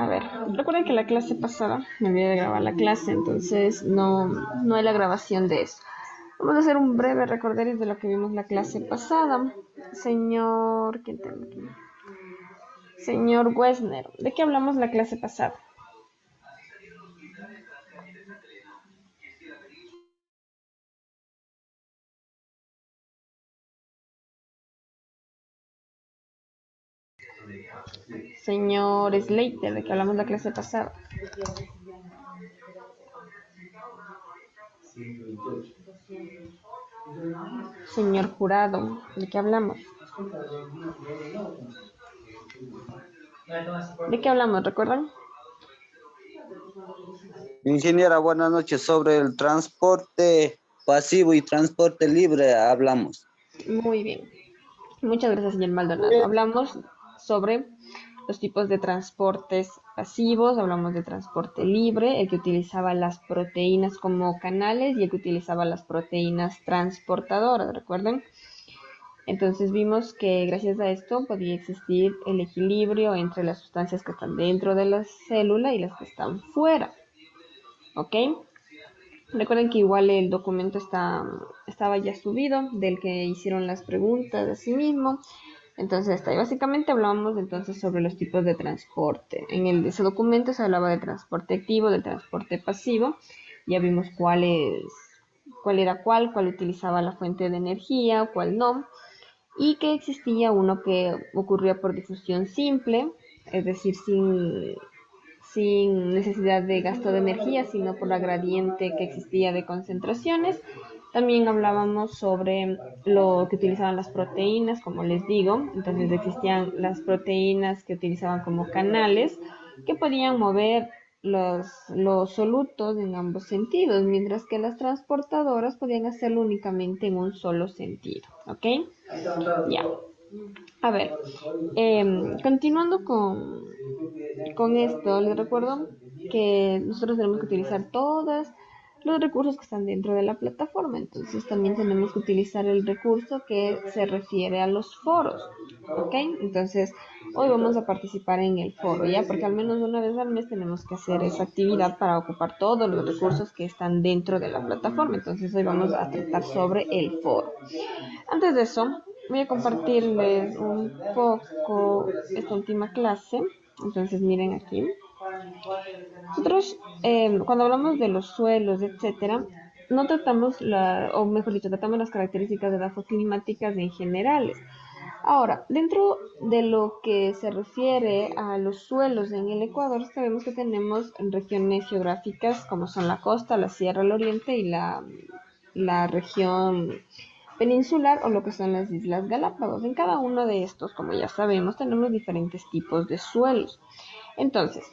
A ver, recuerden que la clase pasada me olvidé de grabar la clase, entonces no hay la grabación de eso. Vamos a hacer un breve recorderis de lo que vimos la clase pasada. Señor, ¿quién tengo aquí? Señor Wesner, ¿de qué hablamos la clase pasada? Señor Slater, ¿de qué hablamos la clase pasada? Señor Jurado, ¿de qué hablamos? ¿De qué hablamos, recuerdan? Ingeniera, buenas noches. Sobre el transporte pasivo y transporte libre hablamos. Muy bien. Muchas gracias, señor Maldonado. Hablamos sobre los tipos de transportes pasivos, hablamos de transporte libre, el que utilizaba las proteínas como canales y el que utilizaba las proteínas transportadoras, ¿recuerdan? Entonces vimos que gracias a esto podía existir el equilibrio entre las sustancias que están dentro de la célula y las que están fuera, ¿ok? Recuerden que igual el documento estaba ya subido, del que hicieron las preguntas a sí mismo. Entonces está ahí. Básicamente hablábamos entonces sobre los tipos de transporte. En ese documento se hablaba de transporte activo, de transporte pasivo. Ya vimos cuál era cuál utilizaba la fuente de energía, cuál no. Y que existía uno que ocurría por difusión simple, es decir, sin necesidad de gasto de energía, sino por la gradiente que existía de concentraciones. También hablábamos sobre lo que utilizaban las proteínas, como les digo. Entonces existían las proteínas que utilizaban como canales que podían mover los solutos en ambos sentidos, mientras que las transportadoras podían hacerlo únicamente en un solo sentido. ¿Ok? Ya. A ver, continuando con esto, les recuerdo que nosotros tenemos que utilizar todos los recursos que están dentro de la plataforma. Entonces también tenemos que utilizar el recurso que se refiere a los foros. ¿Ok? Entonces hoy vamos a participar en el foro, ¿ya? Porque al menos una vez al mes tenemos que hacer esa actividad para ocupar todos los recursos que están dentro de la plataforma. Entonces hoy vamos a tratar sobre el foro. Antes de eso, voy a compartirles un poco esta última clase. Entonces, miren aquí. Nosotros, cuando hablamos de los suelos, etcétera, no tratamos o mejor dicho, tratamos las características edafoclimáticas en generales. Ahora, dentro de lo que se refiere a los suelos en el Ecuador, sabemos que tenemos regiones geográficas como son la costa, la sierra, el oriente y la región peninsular o lo que son las Islas Galápagos. En cada uno de estos, como ya sabemos, tenemos diferentes tipos de suelos. Entonces,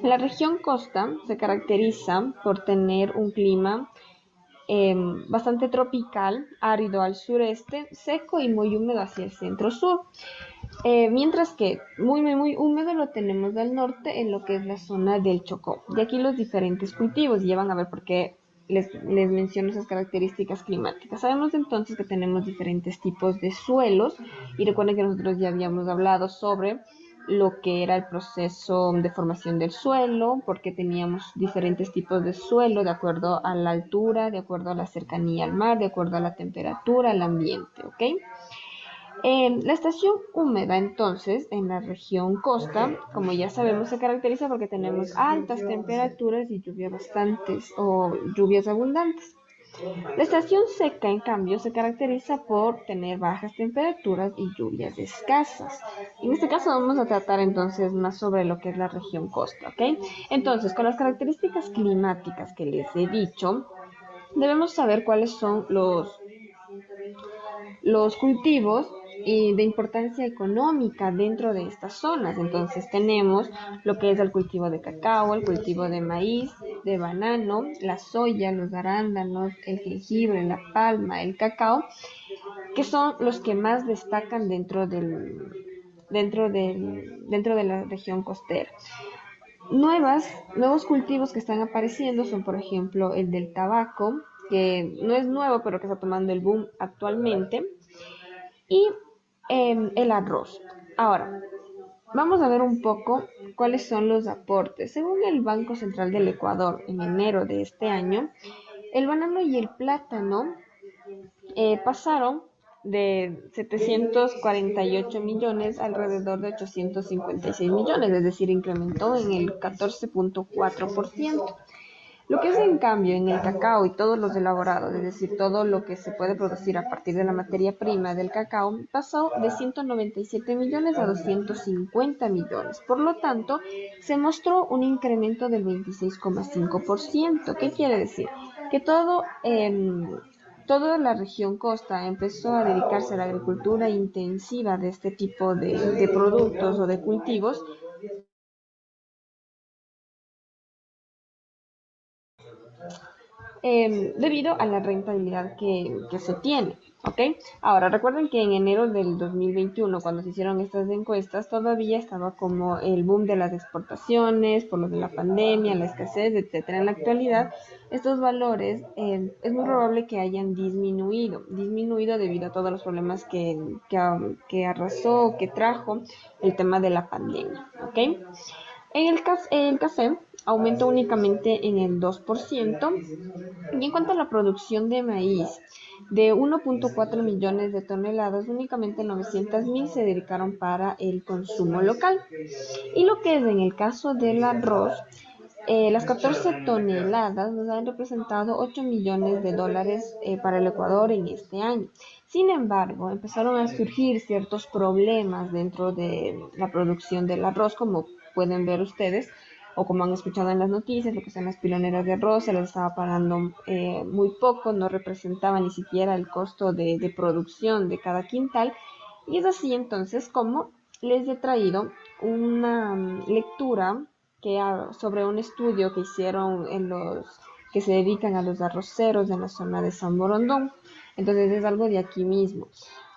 la región costa se caracteriza por tener un clima bastante tropical, árido al sureste, seco y muy húmedo hacia el centro-sur. Mientras que muy húmedo lo tenemos del norte en lo que es la zona del Chocó. De aquí los diferentes cultivos, y ya van a ver por qué les menciono esas características climáticas. Sabemos entonces que tenemos diferentes tipos de suelos y recuerden que nosotros ya habíamos hablado sobre lo que era el proceso de formación del suelo, porque teníamos diferentes tipos de suelo de acuerdo a la altura, de acuerdo a la cercanía al mar, de acuerdo a la temperatura, al ambiente, ¿ok? La estación húmeda, entonces, en la región costa, como ya sabemos, se caracteriza porque tenemos altas temperaturas y lluvias bastantes o lluvias abundantes. La estación seca, en cambio, se caracteriza por tener bajas temperaturas y lluvias escasas. En este caso vamos a tratar entonces más sobre lo que es la región costa, ¿ok? Entonces, con las características climáticas que les he dicho, debemos saber cuáles son los cultivos de importancia económica dentro de estas zonas. Entonces tenemos lo que es el cultivo de cacao, el cultivo de maíz, de banano, la soya, los arándanos, el jengibre, la palma, el cacao, que son los que más destacan dentro de la región costera. Nuevos cultivos que están apareciendo son, por ejemplo, el del tabaco, que no es nuevo, pero que está tomando el boom actualmente, y el arroz. Ahora, vamos a ver un poco ¿cuáles son los aportes? Según el Banco Central del Ecuador, en enero de este año, el banano y el plátano pasaron de 748 millones alrededor de 856 millones, es decir, incrementó en el 14.4%. Lo que es en cambio en el cacao y todos los elaborados, es decir, todo lo que se puede producir a partir de la materia prima del cacao, pasó de 197 millones a 250 millones. Por lo tanto, se mostró un incremento del 26,5%. ¿Qué quiere decir? Que toda la región costa empezó a dedicarse a la agricultura intensiva de este tipo de productos o de cultivos debido a la rentabilidad que se tiene. ¿Ok? Ahora, recuerden que en enero del 2021, cuando se hicieron estas encuestas, todavía estaba como el boom de las exportaciones, por lo de la pandemia, la escasez, etcétera. En la actualidad, estos valores es muy probable que hayan disminuido debido a todos los problemas que arrasó, que trajo el tema de la pandemia. ¿Ok? El café aumentó únicamente en el 2%. Y en cuanto a la producción de maíz, de 1.4 millones de toneladas, únicamente 900.000 se dedicaron para el consumo local. Y lo que es en el caso del arroz, las 14 toneladas nos han representado 8 millones de dólares para el Ecuador en este año. Sin embargo, empezaron a surgir ciertos problemas dentro de la producción del arroz, como pueden ver ustedes, o como han escuchado en las noticias, lo que son las piloneras de arroz, se les estaba pagando muy poco, no representaba ni siquiera el costo de producción de cada quintal. Y es así entonces como les he traído una lectura sobre un estudio que hicieron en los que se dedican a los arroceros en la zona de San Borondón. Entonces es algo de aquí mismo.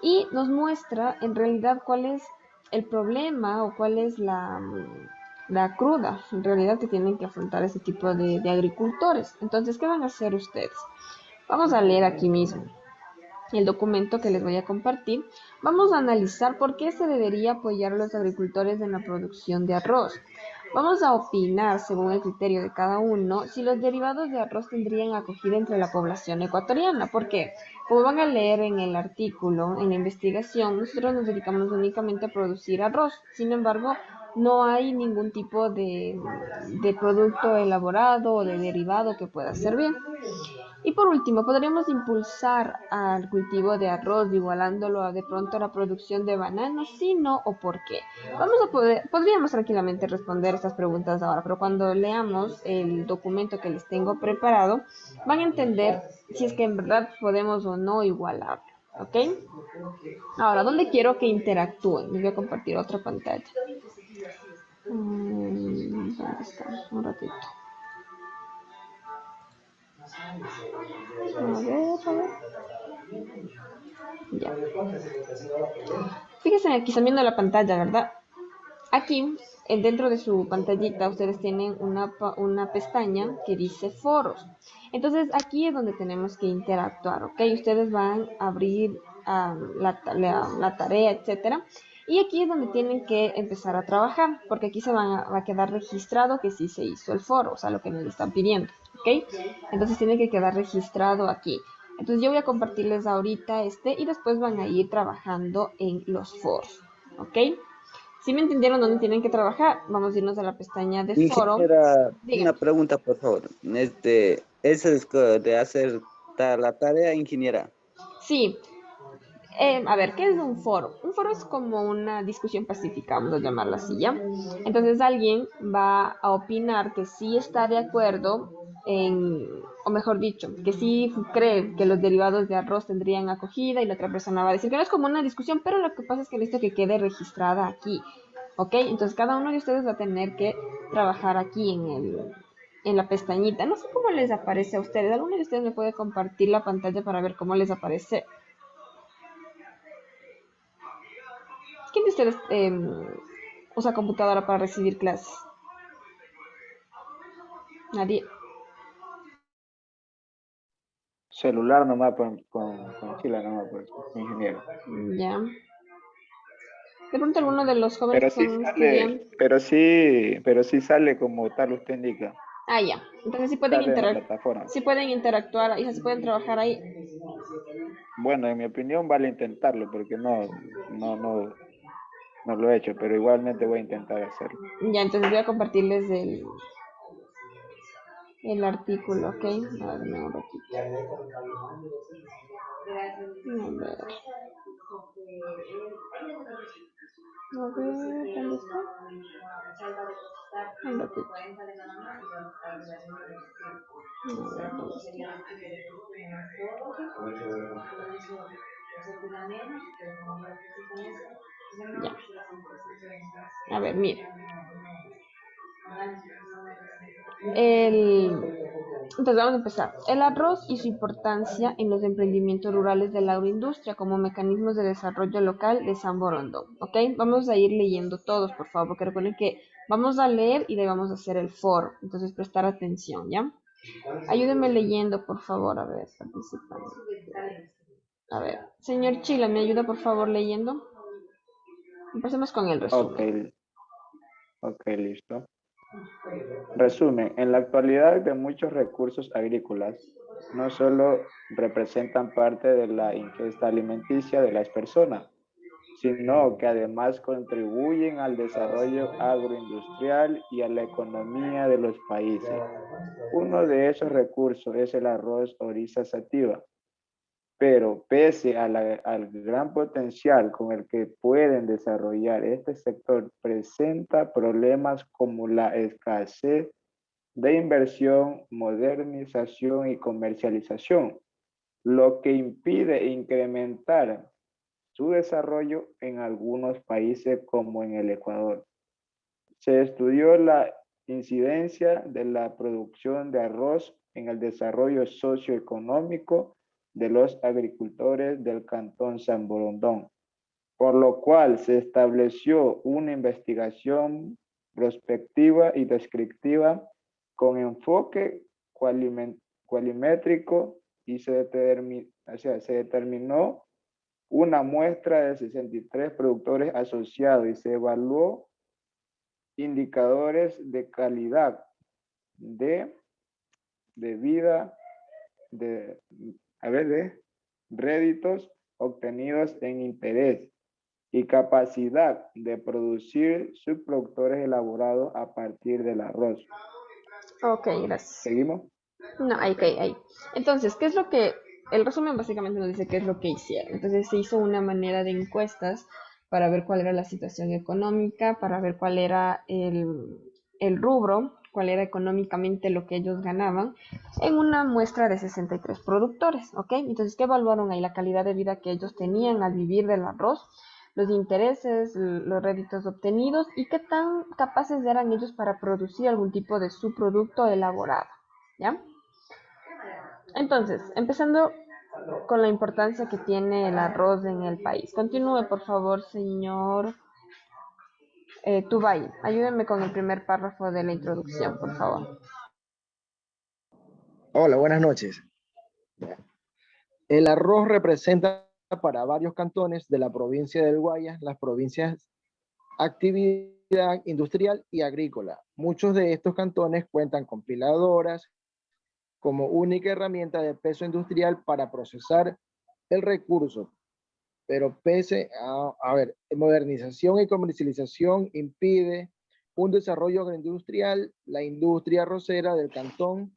Y nos muestra en realidad cuál es el problema o cuál es la cruda en realidad que tienen que afrontar ese tipo de agricultores. Entonces, ¿qué van a hacer ustedes? Vamos a leer aquí mismo el documento que les voy a compartir. Vamos a analizar por qué se debería apoyar a los agricultores en la producción de arroz. Vamos a opinar, según el criterio de cada uno, si los derivados de arroz tendrían acogida entre la población ecuatoriana. ¿Por qué? Como van a leer en el artículo, en la investigación, nosotros nos dedicamos únicamente a producir arroz. Sin embargo, no hay ningún tipo de producto elaborado o de derivado que pueda servir. Y por último, podríamos impulsar al cultivo de arroz, igualándolo a de pronto a la producción de bananos, si no o por qué. Podríamos tranquilamente responder estas preguntas ahora, pero cuando leamos el documento que les tengo preparado, van a entender si es que en verdad podemos o no igualarlo. ¿Ok? Ahora, ¿dónde quiero que interactúen? Les voy a compartir otra pantalla. ¿Dónde está? Un ratito. A ver. Ya. Fíjense aquí, están viendo la pantalla, ¿verdad? Aquí, dentro de su pantallita, ustedes tienen una pestaña que dice foros. Entonces, aquí es donde tenemos que interactuar, ¿ok? Ustedes van a abrir la tarea, etcétera. Y aquí es donde tienen que empezar a trabajar, porque aquí va a quedar registrado que sí se hizo el foro, o sea, lo que nos están pidiendo, ¿ok? Entonces tiene que quedar registrado aquí. Entonces yo voy a compartirles ahorita y después van a ir trabajando en los foros, ¿ok? Si me entendieron dónde tienen que trabajar, vamos a irnos a la pestaña de foro. Ingeniera, una Díganme. pregunta, por favor. Eso es de hacer la tarea, ingeniera. Sí, a ver, ¿qué es un foro? Un foro es como una discusión pacífica, vamos a llamarla así, ¿ya? Entonces alguien va a opinar que sí está de acuerdo o mejor dicho, que sí cree que los derivados de arroz tendrían acogida y la otra persona va a decir que no es como una discusión, pero lo que pasa es que necesito que quede registrada aquí, ¿ok? Entonces cada uno de ustedes va a tener que trabajar aquí en la pestañita. No sé cómo les aparece a ustedes. ¿Alguno de ustedes me puede compartir la pantalla para ver cómo les aparece? ¿Quién de ustedes usa computadora para recibir clases? Nadie. Celular nomás con Chila nomás, pues, ingeniero. Ya. De pronto alguno de los jóvenes que son estudiantes. pero sí sale como tal usted indica. Ah, ya. Entonces Sale en la plataforma. sí pueden interactuar, y sí pueden trabajar ahí. Bueno, en mi opinión vale intentarlo porque no lo he hecho, pero igualmente voy a intentar hacerlo. Ya, entonces voy a compartirles el artículo, ¿ok? A ver, dame un ratito. A ver, ¿dónde está? Un ratito. Ya. A ver, mira. Entonces vamos a empezar. El arroz y su importancia en los emprendimientos rurales de la agroindustria como mecanismos de desarrollo local de San Borondón. ¿Ok? Vamos a ir leyendo todos, por favor, porque recuerden que vamos a leer y de ahí vamos a hacer el foro. Entonces prestar atención, ¿ya? Ayúdenme leyendo, por favor, a ver, participando. A ver, señor Chila, ¿me ayuda por favor leyendo? Empecemos con el Ok, resumen. ok, listo. Resumen, en la actualidad de muchos recursos agrícolas no solo representan parte de la ingesta alimenticia de las personas, sino que además contribuyen al desarrollo agroindustrial y a la economía de los países. Uno de esos recursos es el arroz Oryza sativa, pero pese al gran potencial con el que pueden desarrollar este sector, presenta problemas como la escasez de inversión, modernización y comercialización, lo que impide incrementar su desarrollo en algunos países como en el Ecuador. Se estudió la incidencia de la producción de arroz en el desarrollo socioeconómico de los agricultores del Cantón San Borondón, por lo cual se estableció una investigación prospectiva y descriptiva con enfoque cualimétrico y se determinó una muestra de 63 productores asociados y se evaluó indicadores de calidad, de vida, de réditos obtenidos en interés y capacidad de producir subproductores elaborados a partir del arroz. Ok, gracias. ¿Seguimos? No, ahí, ahí. Entonces, ¿qué es lo que... El resumen básicamente nos dice qué es lo que hicieron. Entonces se hizo una manera de encuestas para ver cuál era la situación económica, para ver cuál era el rubro, cuál era económicamente lo que ellos ganaban, en una muestra de 63 productores, ¿ok? Entonces, ¿qué evaluaron ahí? La calidad de vida que ellos tenían al vivir del arroz, los intereses, los réditos obtenidos y qué tan capaces eran ellos para producir algún tipo de subproducto elaborado, ¿ya? Entonces, empezando con la importancia que tiene el arroz en el país. Continúe, por favor, señor Tubay. Ayúdenme con el primer párrafo de la introducción, por favor. Hola, buenas noches. El arroz representa para varios cantones de la provincia del Guayas las provincias actividad industrial y agrícola. Muchos de estos cantones cuentan con piladoras como única herramienta de peso industrial para procesar el recurso, pero pese a modernización y comercialización impide un desarrollo agroindustrial. La industria arrocera del cantón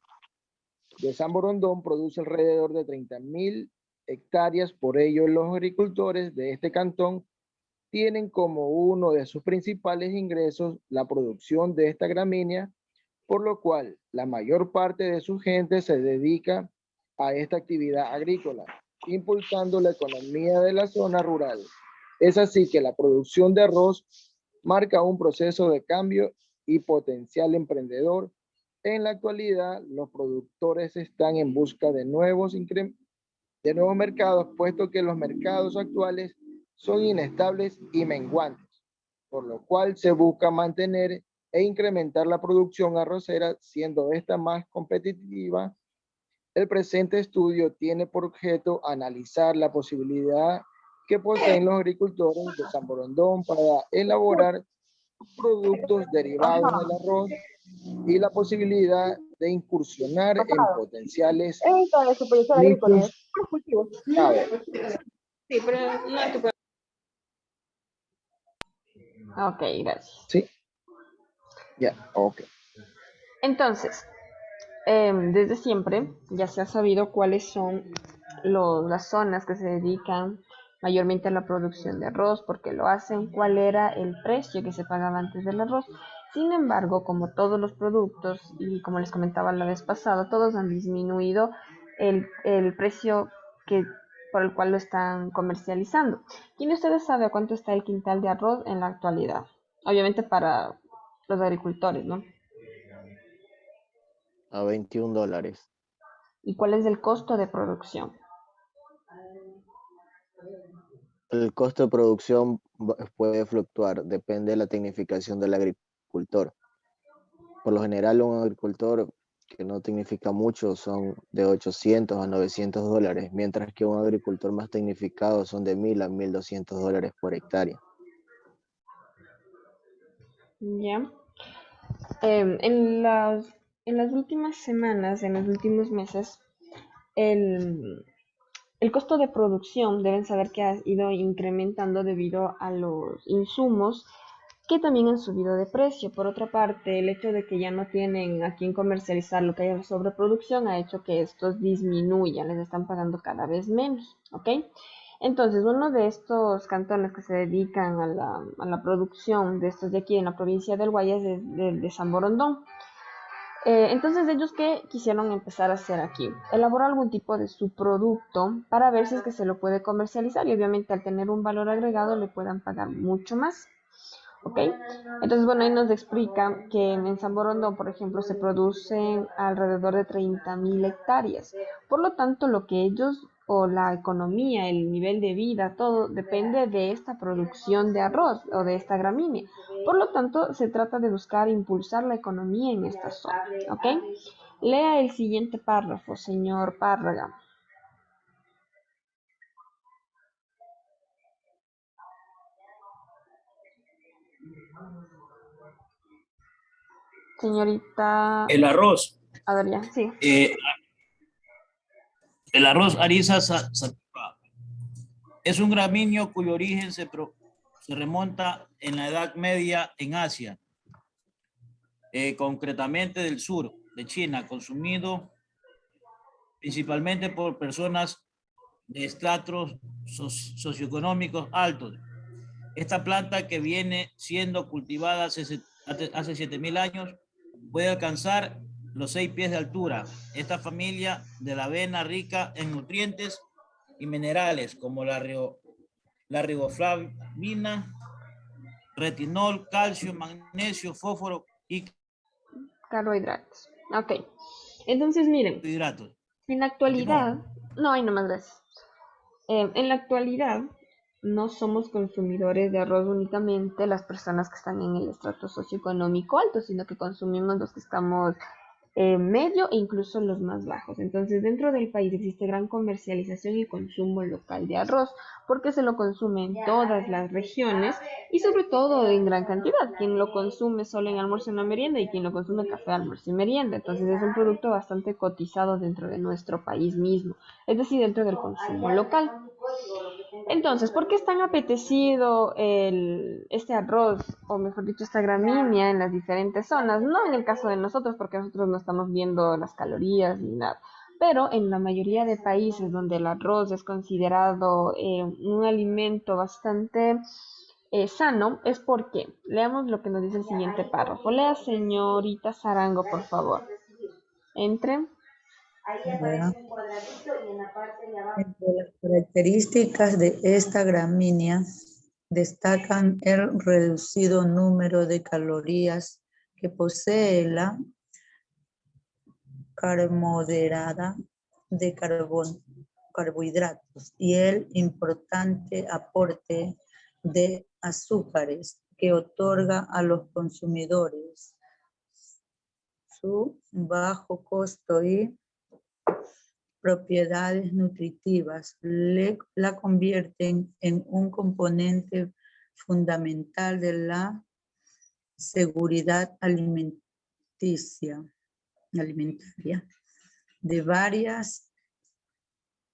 de San Borondón produce alrededor de 30.000 hectáreas. Por ello, los agricultores de este cantón tienen como uno de sus principales ingresos la producción de esta gramínea, por lo cual la mayor parte de su gente se dedica a esta actividad agrícola, impulsando la economía de la zona rural. Es así que la producción de arroz marca un proceso de cambio y potencial emprendedor. En la actualidad, los productores están en busca de nuevos mercados, puesto que los mercados actuales son inestables y menguantes, por lo cual se busca mantener e incrementar la producción arrocera, siendo esta más competitiva. El presente estudio tiene por objeto analizar la posibilidad que poseen los agricultores de San Borondón para elaborar productos derivados del arroz y la posibilidad de incursionar en potenciales nichos. A ver, Sí, pero no te puedo. Ok, gracias. ¿sí? Ya, ok. Entonces, desde siempre ya se ha sabido cuáles son las zonas que se dedican mayormente a la producción de arroz, porque lo hacen, cuál era el precio que se pagaba antes del arroz. Sin embargo, como todos los productos, y como les comentaba la vez pasada, todos han disminuido el precio que, por el cual lo están comercializando. ¿Quién de ustedes sabe a cuánto está el quintal de arroz en la actualidad? Obviamente para los agricultores, ¿no? A $21. ¿Y cuál es el costo de producción? El costo de producción puede fluctuar, depende de la tecnificación del agricultor. Por lo general, un agricultor que no tecnifica mucho son de 800 a $900, mientras que un agricultor más tecnificado son de $1,000 a $1,200 por hectárea. Ya. En las últimas semanas, en los últimos meses, el costo de producción deben saber que ha ido incrementando debido a los insumos que también han subido de precio. Por otra parte, el hecho de que ya no tienen a quién comercializar lo que hay sobreproducción ha hecho que estos disminuyan, les están pagando cada vez menos, ¿ok? Entonces, uno de estos cantones que se dedican a la producción de estos de aquí en la provincia del Guayas es de San Borondón. Entonces, ellos qué quisieron empezar a hacer aquí, elaborar algún tipo de subproducto para ver si es que se lo puede comercializar y obviamente al tener un valor agregado le puedan pagar mucho más. ¿Ok? Entonces, bueno, ahí nos explica que en San Borondón, por ejemplo, se producen alrededor de 30.000 hectáreas. Por lo tanto, lo que ellos, o la economía, el nivel de vida, todo depende de esta producción de arroz o de esta gramínea. Por lo tanto, se trata de buscar impulsar la economía en esta zona. ¿Ok? Lea el siguiente párrafo, señor Párraga. Señorita. El arroz. A ver, ya, sí. El arroz Ariza sativa es un gramíneo cuyo origen se remonta en la Edad Media en Asia, concretamente del sur de China, consumido principalmente por personas de estratos socioeconómicos altos. Esta planta, que viene siendo cultivada hace 7.000 años, puede alcanzar los 6 pies de altura. Esta familia de la avena, rica en nutrientes y minerales como la riboflavina, retinol, calcio, magnesio, fósforo y Carbohidratos. Ok. Entonces, miren, hidratos. en la Continúo. actualidad, no hay nomás gracias. En la actualidad, no somos consumidores de arroz únicamente las personas que están en el estrato socioeconómico alto, sino que consumimos los que estamos medio e incluso los más bajos. Entonces, dentro del país existe gran comercialización y consumo local de arroz, porque se lo consume en todas las regiones y sobre todo en gran cantidad. Quien lo consume solo en almuerzo y una merienda y quien lo consume café, almuerzo y merienda. Entonces, es un producto bastante cotizado dentro de nuestro país mismo, es decir, dentro del consumo local. Entonces, ¿por qué es tan apetecido este arroz, o mejor dicho, esta gramínea en las diferentes zonas? No en el caso de nosotros, porque nosotros no estamos viendo las calorías ni nada, pero en la mayoría de países donde el arroz es considerado un alimento bastante sano, es porque, leamos lo que nos dice el siguiente párrafo. Lea, señorita Sarango, por favor. Entre. Ya. Entre las características de esta gramínea destacan el reducido número de calorías que posee, la moderada de carbohidratos y el importante aporte de azúcares que otorga a los consumidores. Su bajo costo y propiedades nutritivas, la convierten en un componente fundamental de la seguridad alimentaria de varias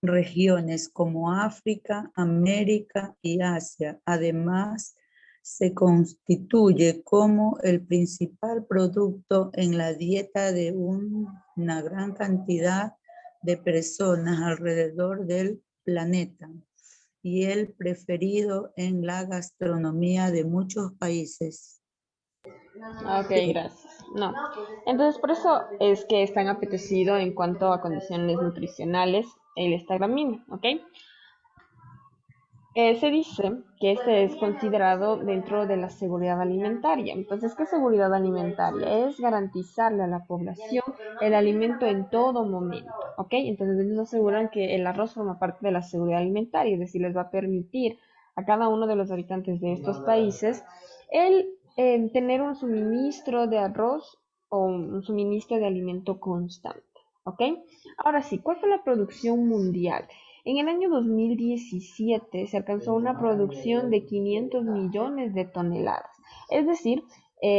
regiones como África, América y Asia. Además, se constituye como el principal producto en la dieta de una gran cantidad de personas alrededor del planeta y el preferido en la gastronomía de muchos países. Ok, gracias. No. Entonces, por eso es que es tan apetecido en cuanto a condiciones nutricionales el Instagramine, ¿ok? Se dice que este es considerado dentro de la seguridad alimentaria. Entonces, ¿qué seguridad alimentaria? Es garantizarle a la población el alimento en todo momento, ¿ok? Entonces, ellos aseguran que el arroz forma parte de la seguridad alimentaria, es decir, les va a permitir a cada uno de los habitantes de estos países el tener un suministro de arroz o un suministro de alimento constante, ¿ok? Ahora sí, ¿cuál fue la producción mundial? En el año 2017 se alcanzó una producción de 500 millones de toneladas, es decir,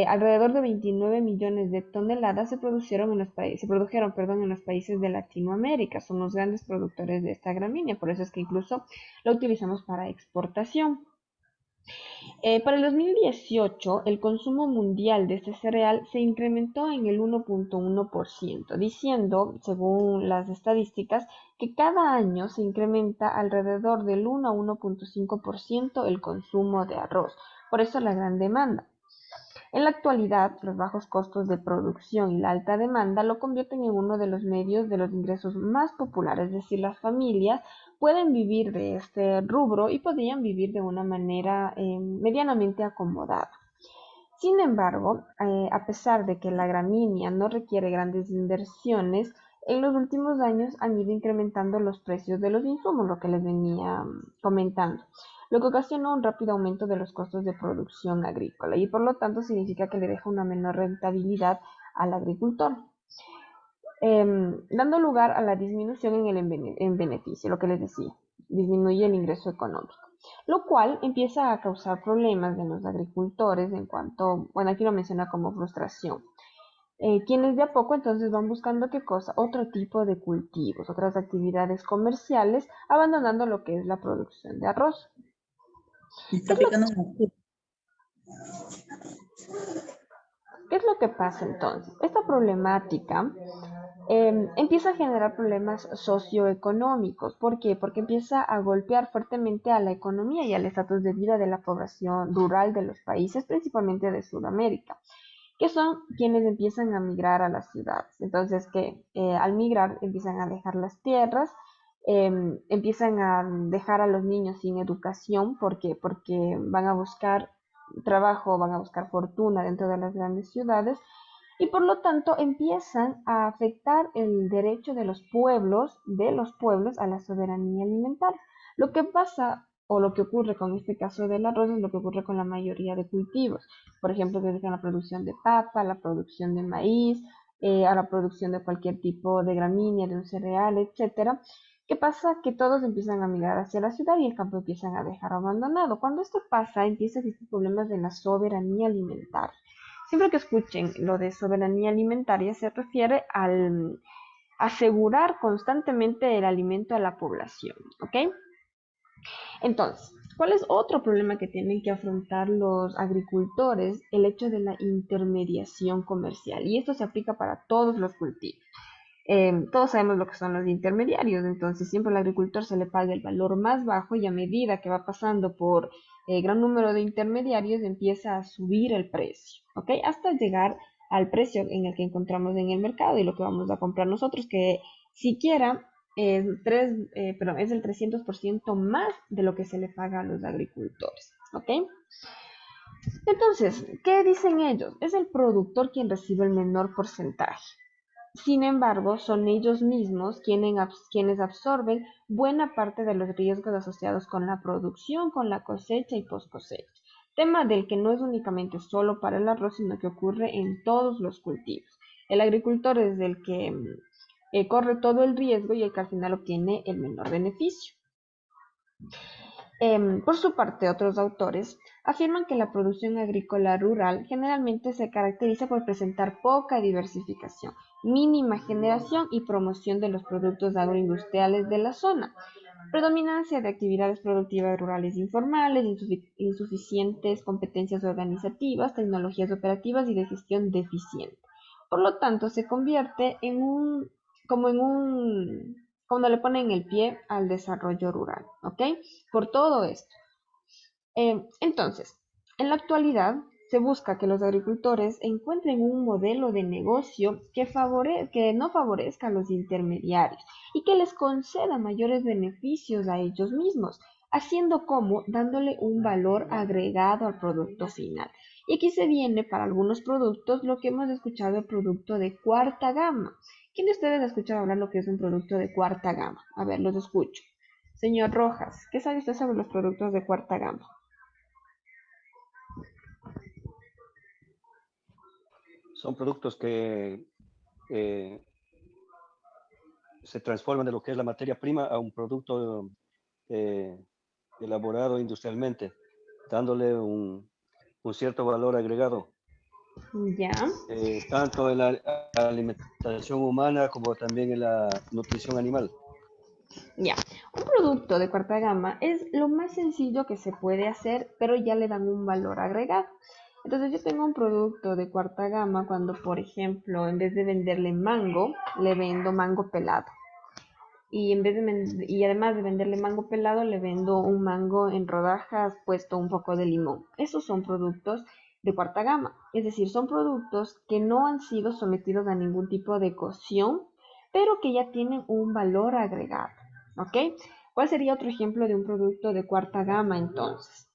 alrededor de 29 millones de toneladas se produjeron en los países de Latinoamérica. Son los grandes productores de esta gramínea, por eso es que incluso la utilizamos para exportación. Para el 2018, el consumo mundial de este cereal se incrementó en el 1.1%, diciendo, según las estadísticas, que cada año se incrementa alrededor del 1 a 1.5% el consumo de arroz. Por eso la gran demanda. En la actualidad, los bajos costos de producción y la alta demanda lo convierten en uno de los medios de los ingresos más populares, es decir, las familias pueden vivir de este rubro y podrían vivir de una manera medianamente acomodada. Sin embargo, a pesar de que la gramínea no requiere grandes inversiones, en los últimos años han ido incrementando los precios de los insumos, lo que les venía comentando, lo que ocasionó un rápido aumento de los costos de producción agrícola y por lo tanto significa que le deja una menor rentabilidad al agricultor, dando lugar a la disminución en beneficio, lo que les decía, disminuye el ingreso económico, lo cual empieza a causar problemas en los agricultores en cuanto, bueno, aquí lo menciona como frustración. Quienes de a poco entonces van buscando qué cosa, otro tipo de cultivos, otras actividades comerciales, abandonando lo que es la producción de arroz. Me está picando un mosquito. ¿Qué es lo que pasa entonces? Esta problemática empieza a generar problemas socioeconómicos. ¿Por qué? Porque empieza a golpear fuertemente a la economía y al estatus de vida de la población rural de los países, principalmente de Sudamérica, que son quienes empiezan a migrar a las ciudades. Entonces, que al migrar empiezan a dejar las tierras, empiezan a dejar a los niños sin educación. ¿Por qué? Porque van a buscar trabajo, van a buscar fortuna dentro de las grandes ciudades y por lo tanto empiezan a afectar el derecho de los pueblos a la soberanía alimentaria. Lo que pasa o lo que ocurre con este caso del arroz es lo que ocurre con la mayoría de cultivos. Por ejemplo, que dejan la producción de papa, la producción de maíz, a la producción de cualquier tipo de gramínea, de un cereal, etcétera. ¿Qué pasa? Que todos empiezan a migrar hacia la ciudad y el campo empiezan a dejar abandonado. Cuando esto pasa, empiezan a existir problemas de la soberanía alimentaria. Siempre que escuchen lo de soberanía alimentaria, se refiere al asegurar constantemente el alimento a la población, ¿ok? Entonces, ¿cuál es otro problema que tienen que afrontar los agricultores? El hecho de la intermediación comercial. Y esto se aplica para todos los cultivos. Todos sabemos lo que son los intermediarios, entonces siempre al agricultor se le paga el valor más bajo y a medida que va pasando por gran número de intermediarios empieza a subir el precio, ¿ok? Hasta llegar al precio en el que encontramos en el mercado y lo que vamos a comprar nosotros, que siquiera es, es el 300% más de lo que se le paga a los agricultores, ¿ok? Entonces, ¿qué dicen ellos? Es el productor quien recibe el menor porcentaje. Sin embargo, son ellos mismos quienes absorben buena parte de los riesgos asociados con la producción, con la cosecha y post cosecha. Tema del que no es únicamente solo para el arroz, sino que ocurre en todos los cultivos. El agricultor es el que corre todo el riesgo y el que al final obtiene el menor beneficio. Por su parte, otros autores afirman que la producción agrícola rural generalmente se caracteriza por presentar poca diversificación, mínima generación y promoción de los productos agroindustriales de la zona, predominancia de actividades productivas rurales informales, insuficientes competencias organizativas, tecnologías operativas y de gestión deficiente. Por lo tanto, se convierte cuando le ponen el pie al desarrollo rural, ¿ok? Por todo esto. Entonces, en la actualidad se busca que los agricultores encuentren un modelo de negocio que no favorezca a los intermediarios y que les conceda mayores beneficios a ellos mismos, haciendo como dándole un valor agregado al producto final. Y aquí se viene para algunos productos lo que hemos escuchado, el producto de cuarta gama. ¿Quién de ustedes ha escuchado hablar lo que es un producto de cuarta gama? A ver, los escucho. Señor Rojas, ¿qué sabe usted sobre los productos de cuarta gama? Son productos que se transforman de lo que es la materia prima a un producto elaborado industrialmente, dándole un cierto valor agregado, Ya. tanto en la alimentación humana como también en la nutrición animal. Ya, un producto de cuarta gama es lo más sencillo que se puede hacer, pero ya le dan un valor agregado. Entonces yo tengo un producto de cuarta gama cuando, por ejemplo, en vez de venderle mango, le vendo mango pelado. Y además de venderle mango pelado, le vendo un mango en rodajas puesto un poco de limón. Esos son productos de cuarta gama. Es decir, son productos que no han sido sometidos a ningún tipo de cocción, pero que ya tienen un valor agregado. ¿Ok? ¿Cuál sería otro ejemplo de un producto de cuarta gama entonces?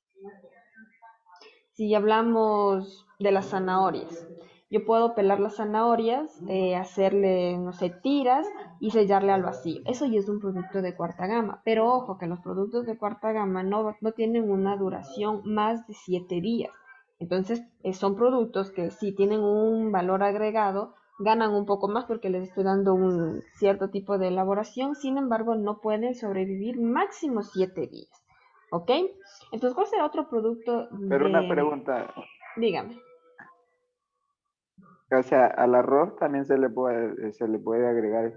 Si hablamos de las zanahorias, yo puedo pelar las zanahorias, hacerle, no sé, tiras y sellarle al vacío. Eso ya es un producto de cuarta gama. Pero ojo, que los productos de cuarta gama no tienen una duración más de 7 días. Entonces, son productos que sí tienen un valor agregado, ganan un poco más porque les estoy dando un cierto tipo de elaboración, sin embargo, no pueden sobrevivir máximo 7 días. ¿Ok? Entonces, ¿cuál será otro producto Pero una de... pregunta, Dígame. o sea, al arroz también se le puede agregar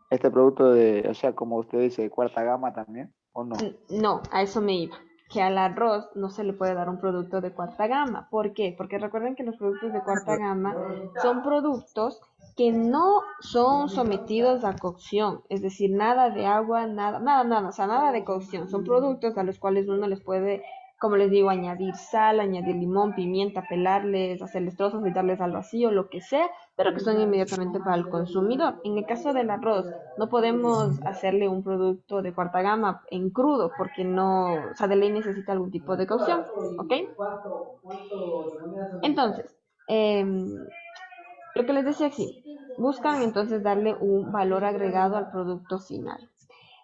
este producto de, o sea, como usted dice, de cuarta gama también, ¿o no? No, a eso me iba. Que al arroz no se le puede dar un producto de cuarta gama. ¿Por qué? Porque recuerden que los productos de cuarta gama son productos que no son sometidos a cocción, es decir, nada de agua, nada, o sea, nada de cocción. Son productos a los cuales uno les puede, como les digo, añadir sal, añadir limón, pimienta, pelarles, hacerles trozos y darles al vacío, lo que sea, pero que son inmediatamente para el consumidor. En el caso del arroz, no podemos hacerle un producto de cuarta gama en crudo porque no, o sea, de ley necesita algún tipo de cocción, ¿ok? Entonces, lo que les decía aquí, buscan entonces darle un valor agregado al producto final.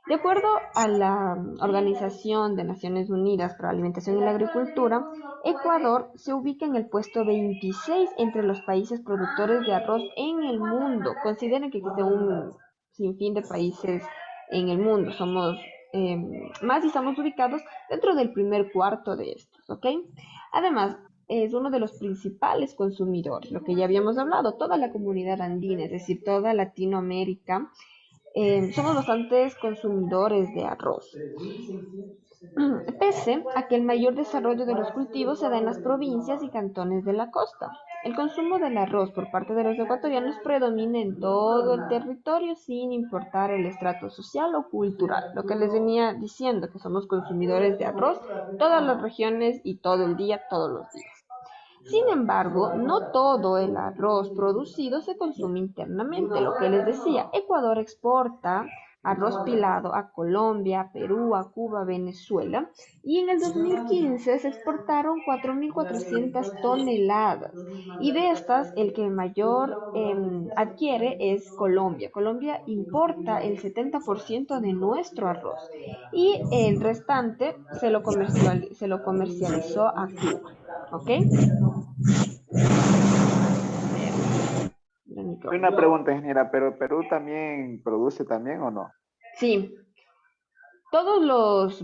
De acuerdo a la Organización de Naciones Unidas para la Alimentación y la Agricultura, Ecuador se ubica en el puesto 26 entre los países productores de arroz en el mundo. Consideren que existe un sinfín de países en el mundo. Somos más y estamos ubicados dentro del primer cuarto de estos, ¿ok? Además, es uno de los principales consumidores, lo que ya habíamos hablado, toda la comunidad andina, es decir, toda Latinoamérica, somos bastantes consumidores de arroz. Pese a que el mayor desarrollo de los cultivos se da en las provincias y cantones de la costa. El consumo del arroz por parte de los ecuatorianos predomina en todo el territorio sin importar el estrato social o cultural. Lo que les venía diciendo, que somos consumidores de arroz, todas las regiones y todo el día, todos los días. Sin embargo, no todo el arroz producido se consume internamente. Lo que les decía, Ecuador exporta arroz pilado a Colombia, Perú, a Cuba, Venezuela, y en el 2015 se exportaron 4.400 toneladas. Y de estas, el que mayor adquiere es Colombia. Colombia importa el 70% de nuestro arroz y el restante se lo comercializó a Cuba. ¿Ok? micro. Una pregunta, ingeniera, ¿pero Perú también produce también o no? Sí, todos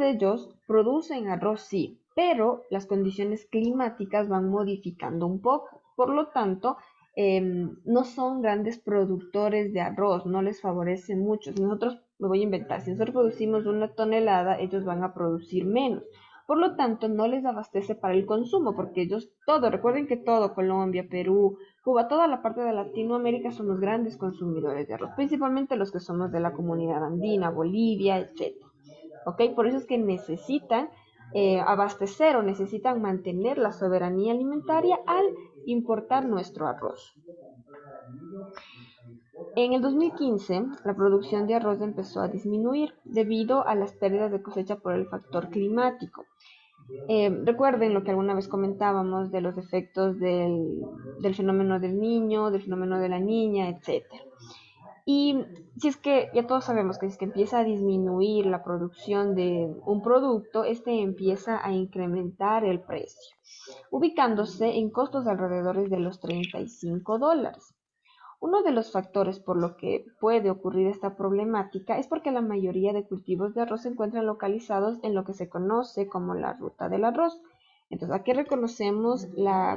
ellos producen arroz, sí, pero las condiciones climáticas van modificando un poco. Por lo tanto, no son grandes productores de arroz, no les favorece mucho. Si nosotros, me voy a inventar, si nosotros producimos 1 tonelada, ellos van a producir menos. Por lo tanto, no les abastece para el consumo, porque ellos todo, recuerden que todo, Colombia, Perú, Cuba, toda la parte de Latinoamérica somos grandes consumidores de arroz, principalmente los que somos de la comunidad andina, Bolivia, etc. ¿Ok? Por eso es que necesitan abastecer o necesitan mantener la soberanía alimentaria al importar nuestro arroz. En el 2015, la producción de arroz empezó a disminuir debido a las pérdidas de cosecha por el factor climático. Recuerden lo que alguna vez comentábamos de los efectos del fenómeno del niño, del fenómeno de la niña, etc. Y si es que ya todos sabemos que si es que empieza a disminuir la producción de un producto, este empieza a incrementar el precio, ubicándose en costos alrededor de los $35. Uno de los factores por lo que puede ocurrir esta problemática es porque la mayoría de cultivos de arroz se encuentran localizados en lo que se conoce como la ruta del arroz. Entonces, aquí reconocemos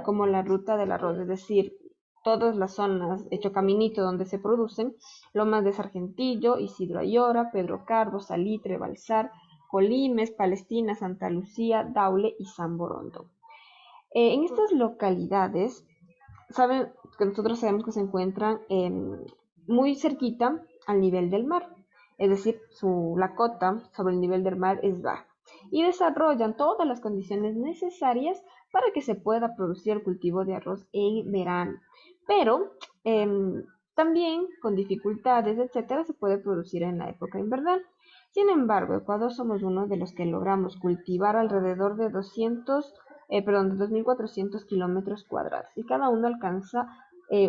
como la ruta del arroz, es decir, todas las zonas, hecho caminito donde se producen, Lomas de Sargentillo, Isidro Ayora, Pedro Carbo, Salitre, Balsar, Colimes, Palestina, Santa Lucía, Daule y San Borondón. En estas localidades, saben que nosotros sabemos que se encuentran muy cerquita al nivel del mar, es decir, la cota sobre el nivel del mar es baja y desarrollan todas las condiciones necesarias para que se pueda producir el cultivo de arroz en verano, pero también con dificultades, etcétera, se puede producir en la época invernal. Sin embargo, Ecuador somos uno de los que logramos cultivar alrededor de 2.400 kilómetros cuadrados y cada uno alcanza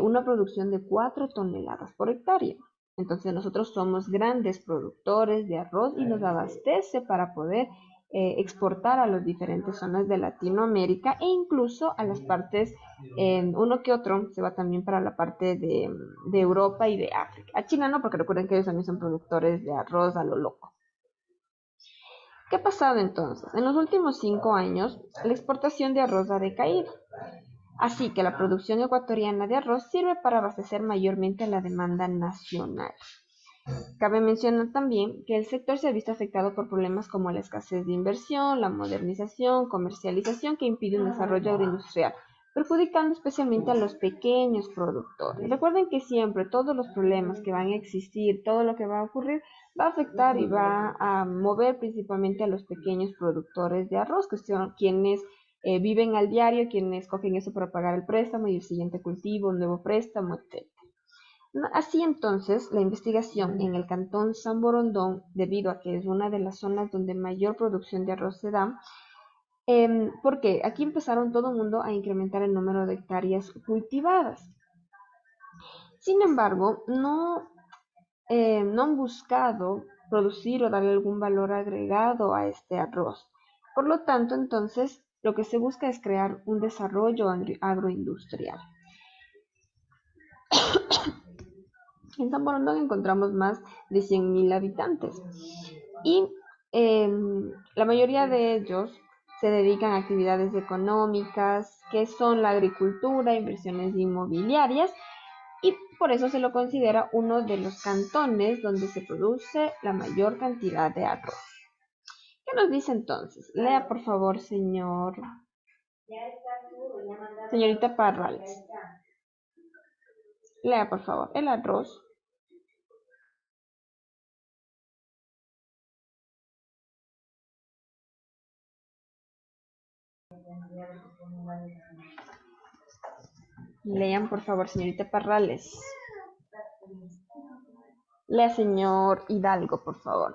una producción de 4 toneladas por hectárea. Entonces nosotros somos grandes productores de arroz y nos abastece para poder exportar a las diferentes zonas de Latinoamérica e incluso a las partes, uno que otro se va también para la parte de Europa y de África. A China no, porque recuerden que ellos también son productores de arroz a lo loco. ¿Qué ha pasado entonces? En los últimos 5 años, la exportación de arroz ha decaído. Así que la producción ecuatoriana de arroz sirve para abastecer mayormente la demanda nacional. Cabe mencionar también que el sector se ha visto afectado por problemas como la escasez de inversión, la modernización, comercialización que impide un desarrollo agroindustrial, perjudicando especialmente a los pequeños productores. Recuerden que siempre todos los problemas que van a existir, todo lo que va a ocurrir, va a afectar y va a mover principalmente a los pequeños productores de arroz, que son quienes viven al diario, quienes cogen eso para pagar el préstamo y el siguiente cultivo, un nuevo préstamo, etc. Así entonces, la investigación en el cantón San Borondón, debido a que es una de las zonas donde mayor producción de arroz se da, porque aquí empezaron todo el mundo a incrementar el número de hectáreas cultivadas. Sin embargo, no han buscado producir o darle algún valor agregado a este arroz. Por lo tanto, entonces, lo que se busca es crear un desarrollo agroindustrial. En San Borondón encontramos más de 100.000 habitantes y la mayoría de ellos se dedican a actividades económicas que son la agricultura, inversiones inmobiliarias y por eso se lo considera uno de los cantones donde se produce la mayor cantidad de arroz. ¿Qué nos dice entonces? Lea por favor, señorita Parrales. Lea por favor, el arroz. Lean, por favor, señorita Parrales. Lea, señor Hidalgo, por favor.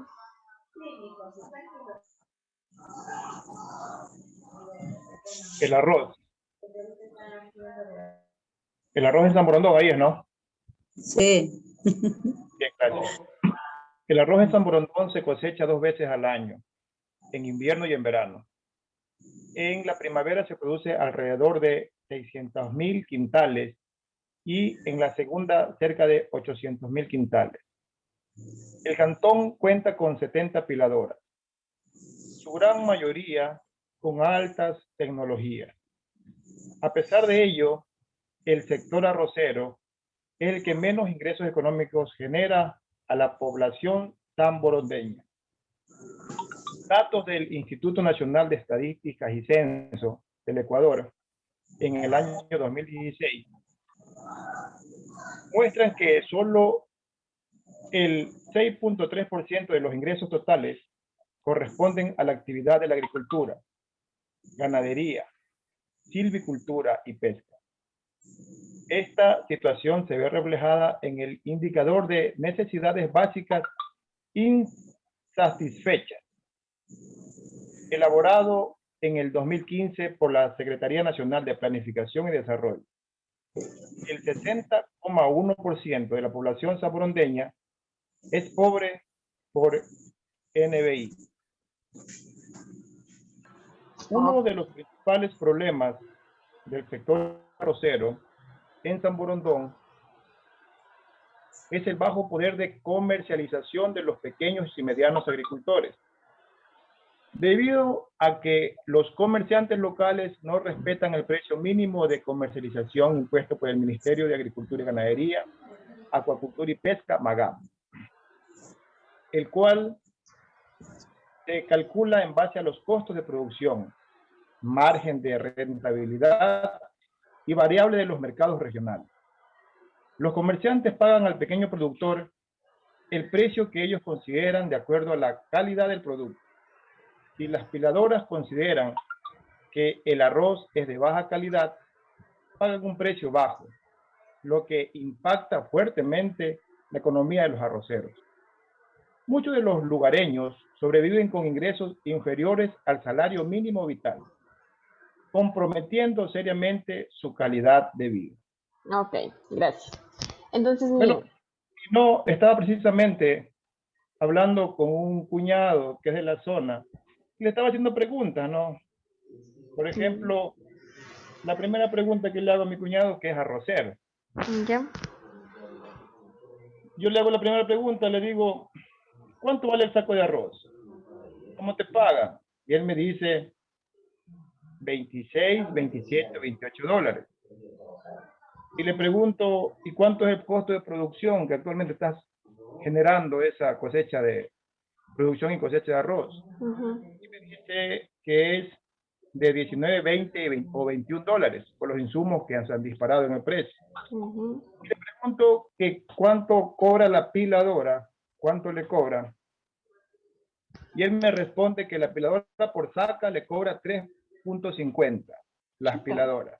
El arroz. El arroz en San Borondón, ahí es, ¿no? Sí. Bien, gracias. El arroz en San Borondón se cosecha 2 veces al año, en invierno y en verano. En la primavera se produce alrededor de 600.000 quintales y en la segunda cerca de 800.000 quintales. El cantón cuenta con 70 apiladoras, su gran mayoría con altas tecnologías. A pesar de ello, el sector arrocero es el que menos ingresos económicos genera a la población samborondeña. Datos del Instituto Nacional de Estadísticas y Censo del Ecuador en el año 2016 muestran que solo el 6.3% de los ingresos totales corresponden a la actividad de la agricultura, ganadería, silvicultura y pesca. Esta situación se ve reflejada en el indicador de necesidades básicas insatisfechas, elaborado en el 2015 por la Secretaría Nacional de Planificación y Desarrollo. El 60,1% de la población saborondeña es pobre por NBI. Uno de los principales problemas del sector arrocero en San Borondón es el bajo poder de comercialización de los pequeños y medianos agricultores, debido a que los comerciantes locales no respetan el precio mínimo de comercialización impuesto por el Ministerio de Agricultura y Ganadería, Acuacultura y Pesca, MAGAP, el cual se calcula en base a los costos de producción, margen de rentabilidad y variable de los mercados regionales. Los comerciantes pagan al pequeño productor el precio que ellos consideran de acuerdo a la calidad del producto. Si las piladoras consideran que el arroz es de baja calidad, pagan un precio bajo, lo que impacta fuertemente la economía de los arroceros. Muchos de los lugareños sobreviven con ingresos inferiores al salario mínimo vital, comprometiendo seriamente su calidad de vida. Ok, gracias. Entonces, Bueno, no, estaba precisamente hablando con un cuñado que es de la zona y le estaba haciendo preguntas, ¿no? Por ejemplo, la primera pregunta que le hago a mi cuñado, que es arrocero. ¿ya? Yo le hago la primera pregunta, le digo, ¿cuánto vale el saco de arroz? ¿Cómo te pagan? Y él me dice 26, 27, 28 dólares. Y le pregunto, ¿y cuánto es el costo de producción que actualmente estás generando esa cosecha de producción y cosecha de arroz? Y me dice que es de 19, 20 o 21 dólares por los insumos que se han disparado en el precio. Y le pregunto que cuánto cobra la piladora, cuánto le cobra. Y él me responde que la piladora por saca le cobra 3.50, las piladoras.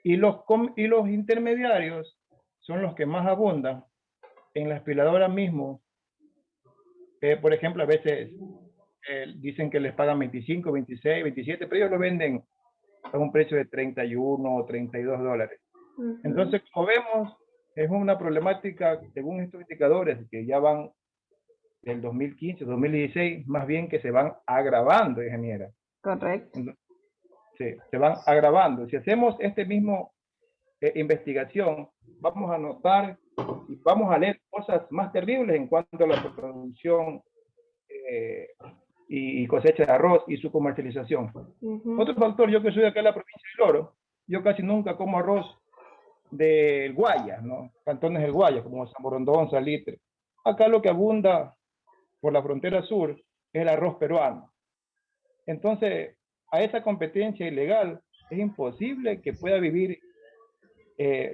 Y los intermediarios son los que más abundan en las piladoras mismo. Por ejemplo, a veces dicen que les pagan 25, 26, 27, pero ellos lo venden a un precio de 31 o 32 dólares. Entonces, como vemos, es una problemática, según estos indicadores, que ya van del 2015, 2016, más bien que se van agravando, ingeniera. Correcto. Sí, se van agravando. Si hacemos este mismo investigación, vamos a notar y vamos a leer cosas más terribles en cuanto a la producción y cosecha de arroz y su comercialización. Otro factor, yo que soy de acá de la provincia del Oro, yo casi nunca como arroz del Guayas, ¿no? Cantones del Guayas, como San Borondón, Salitre. Acá lo que abunda por la frontera sur es el arroz peruano. Entonces, a esa competencia ilegal es imposible que pueda vivir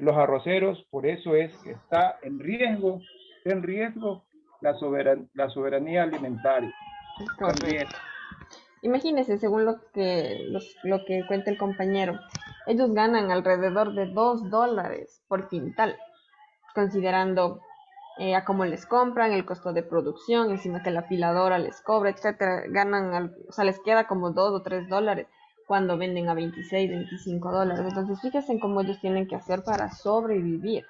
los arroceros, por eso es que está en riesgo la soberanía alimentaria. También. Imagínense, según lo que cuenta el compañero, ellos ganan alrededor de 2 dólares por quintal, considerando a cómo les compran, el costo de producción, encima que la piladora les cobra, etcétera. Ganan, o sea, les queda como 2 o 3 dólares cuando venden a 26, 25 dólares. Entonces, fíjense en cómo ellos tienen que hacer para sobrevivir.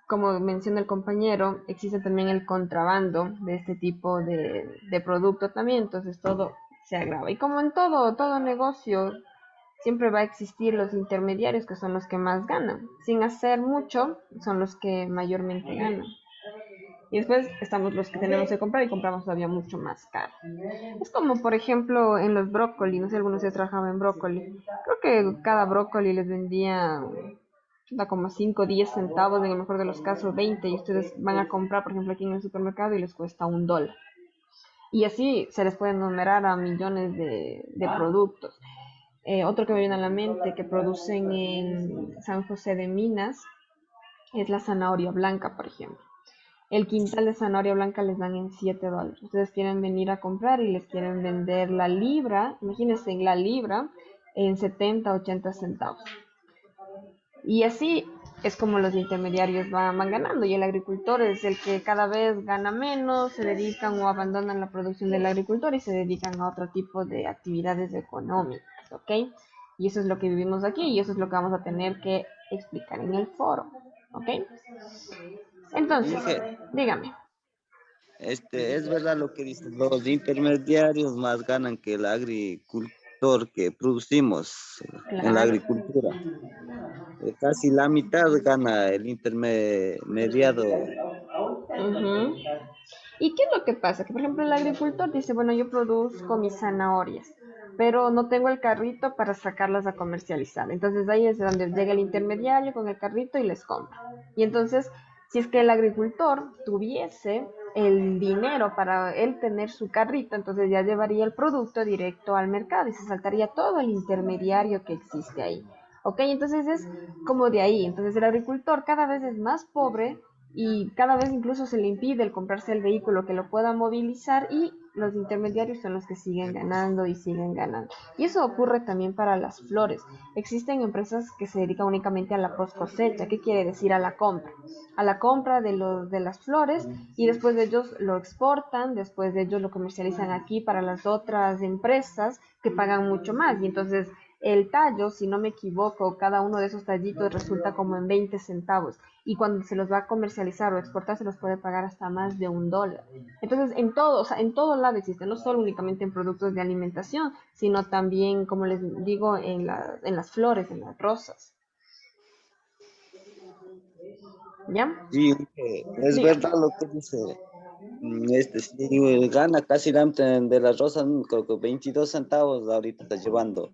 Como menciona el compañero, existe también el contrabando de este tipo de producto también, entonces todo se agrava. Y como en todo negocio, siempre va a existir los intermediarios que son los que más ganan. Sin hacer mucho, son los que mayormente ganan. Y después estamos los que tenemos que comprar y compramos todavía mucho más caro. Es como, por ejemplo, en los brócoli. No sé, algunos de ustedes trabajaban en brócoli. Creo que cada brócoli les vendía da como 5 10 centavos, en el mejor de los casos 20, y ustedes van a comprar, por ejemplo, aquí en el supermercado y les cuesta $1. Y así se les puede enumerar a millones de productos. Otro que me viene a la mente que producen en San José de Minas es la zanahoria blanca, por ejemplo. El quintal de zanahoria blanca les dan en $7. Ustedes quieren venir a comprar y les quieren vender la libra, imagínense en la libra, en 70, 80 centavos. Y así es como los intermediarios van ganando y el agricultor es el que cada vez gana menos, se dedican o abandonan la producción del agricultor y se dedican a otro tipo de actividades económicas, ¿ok? Y eso es lo que vivimos aquí y eso es lo que vamos a tener que explicar en el foro, ¿ok? Entonces, Dije, dígame. es verdad lo que dicen, los intermediarios más ganan que el agricultor que producimos en la Claro. agricultura. Casi la mitad gana el intermediado. Ujú. ¿Y qué es lo que pasa? Que por ejemplo el agricultor dice, bueno, yo produzco mis zanahorias, pero no tengo el carrito para sacarlas a comercializar. Entonces ahí es donde llega el intermediario con el carrito y les compra. Y entonces, si es que el agricultor tuviese el dinero para él tener su carrito, entonces ya llevaría el producto directo al mercado y se saltaría todo el intermediario que existe ahí. ¿Ok? Entonces es como de ahí. Entonces el agricultor cada vez es más pobre y cada vez incluso se le impide el comprarse el vehículo que lo pueda movilizar y los intermediarios son los que siguen ganando y siguen ganando. Y eso ocurre también para las flores. Existen empresas que se dedican únicamente a la post cosecha. ¿Qué quiere decir? A la compra. A la compra de las flores y después de ellos lo exportan, después de ellos lo comercializan aquí para las otras empresas que pagan mucho más. Y entonces el tallo, si no me equivoco, cada uno de esos tallitos resulta como en 20 centavos y cuando se los va a comercializar o exportar se los puede pagar hasta más de $1. Entonces, en todo, o sea, en todo lado existe, no solo únicamente en productos de alimentación, sino también, como les digo, en las flores, en las rosas. ¿Ya? Sí, es Dígame. verdad lo que dice. Sí, gana casi la mitad de las rosas, creo que 22 centavos ahorita está llevando.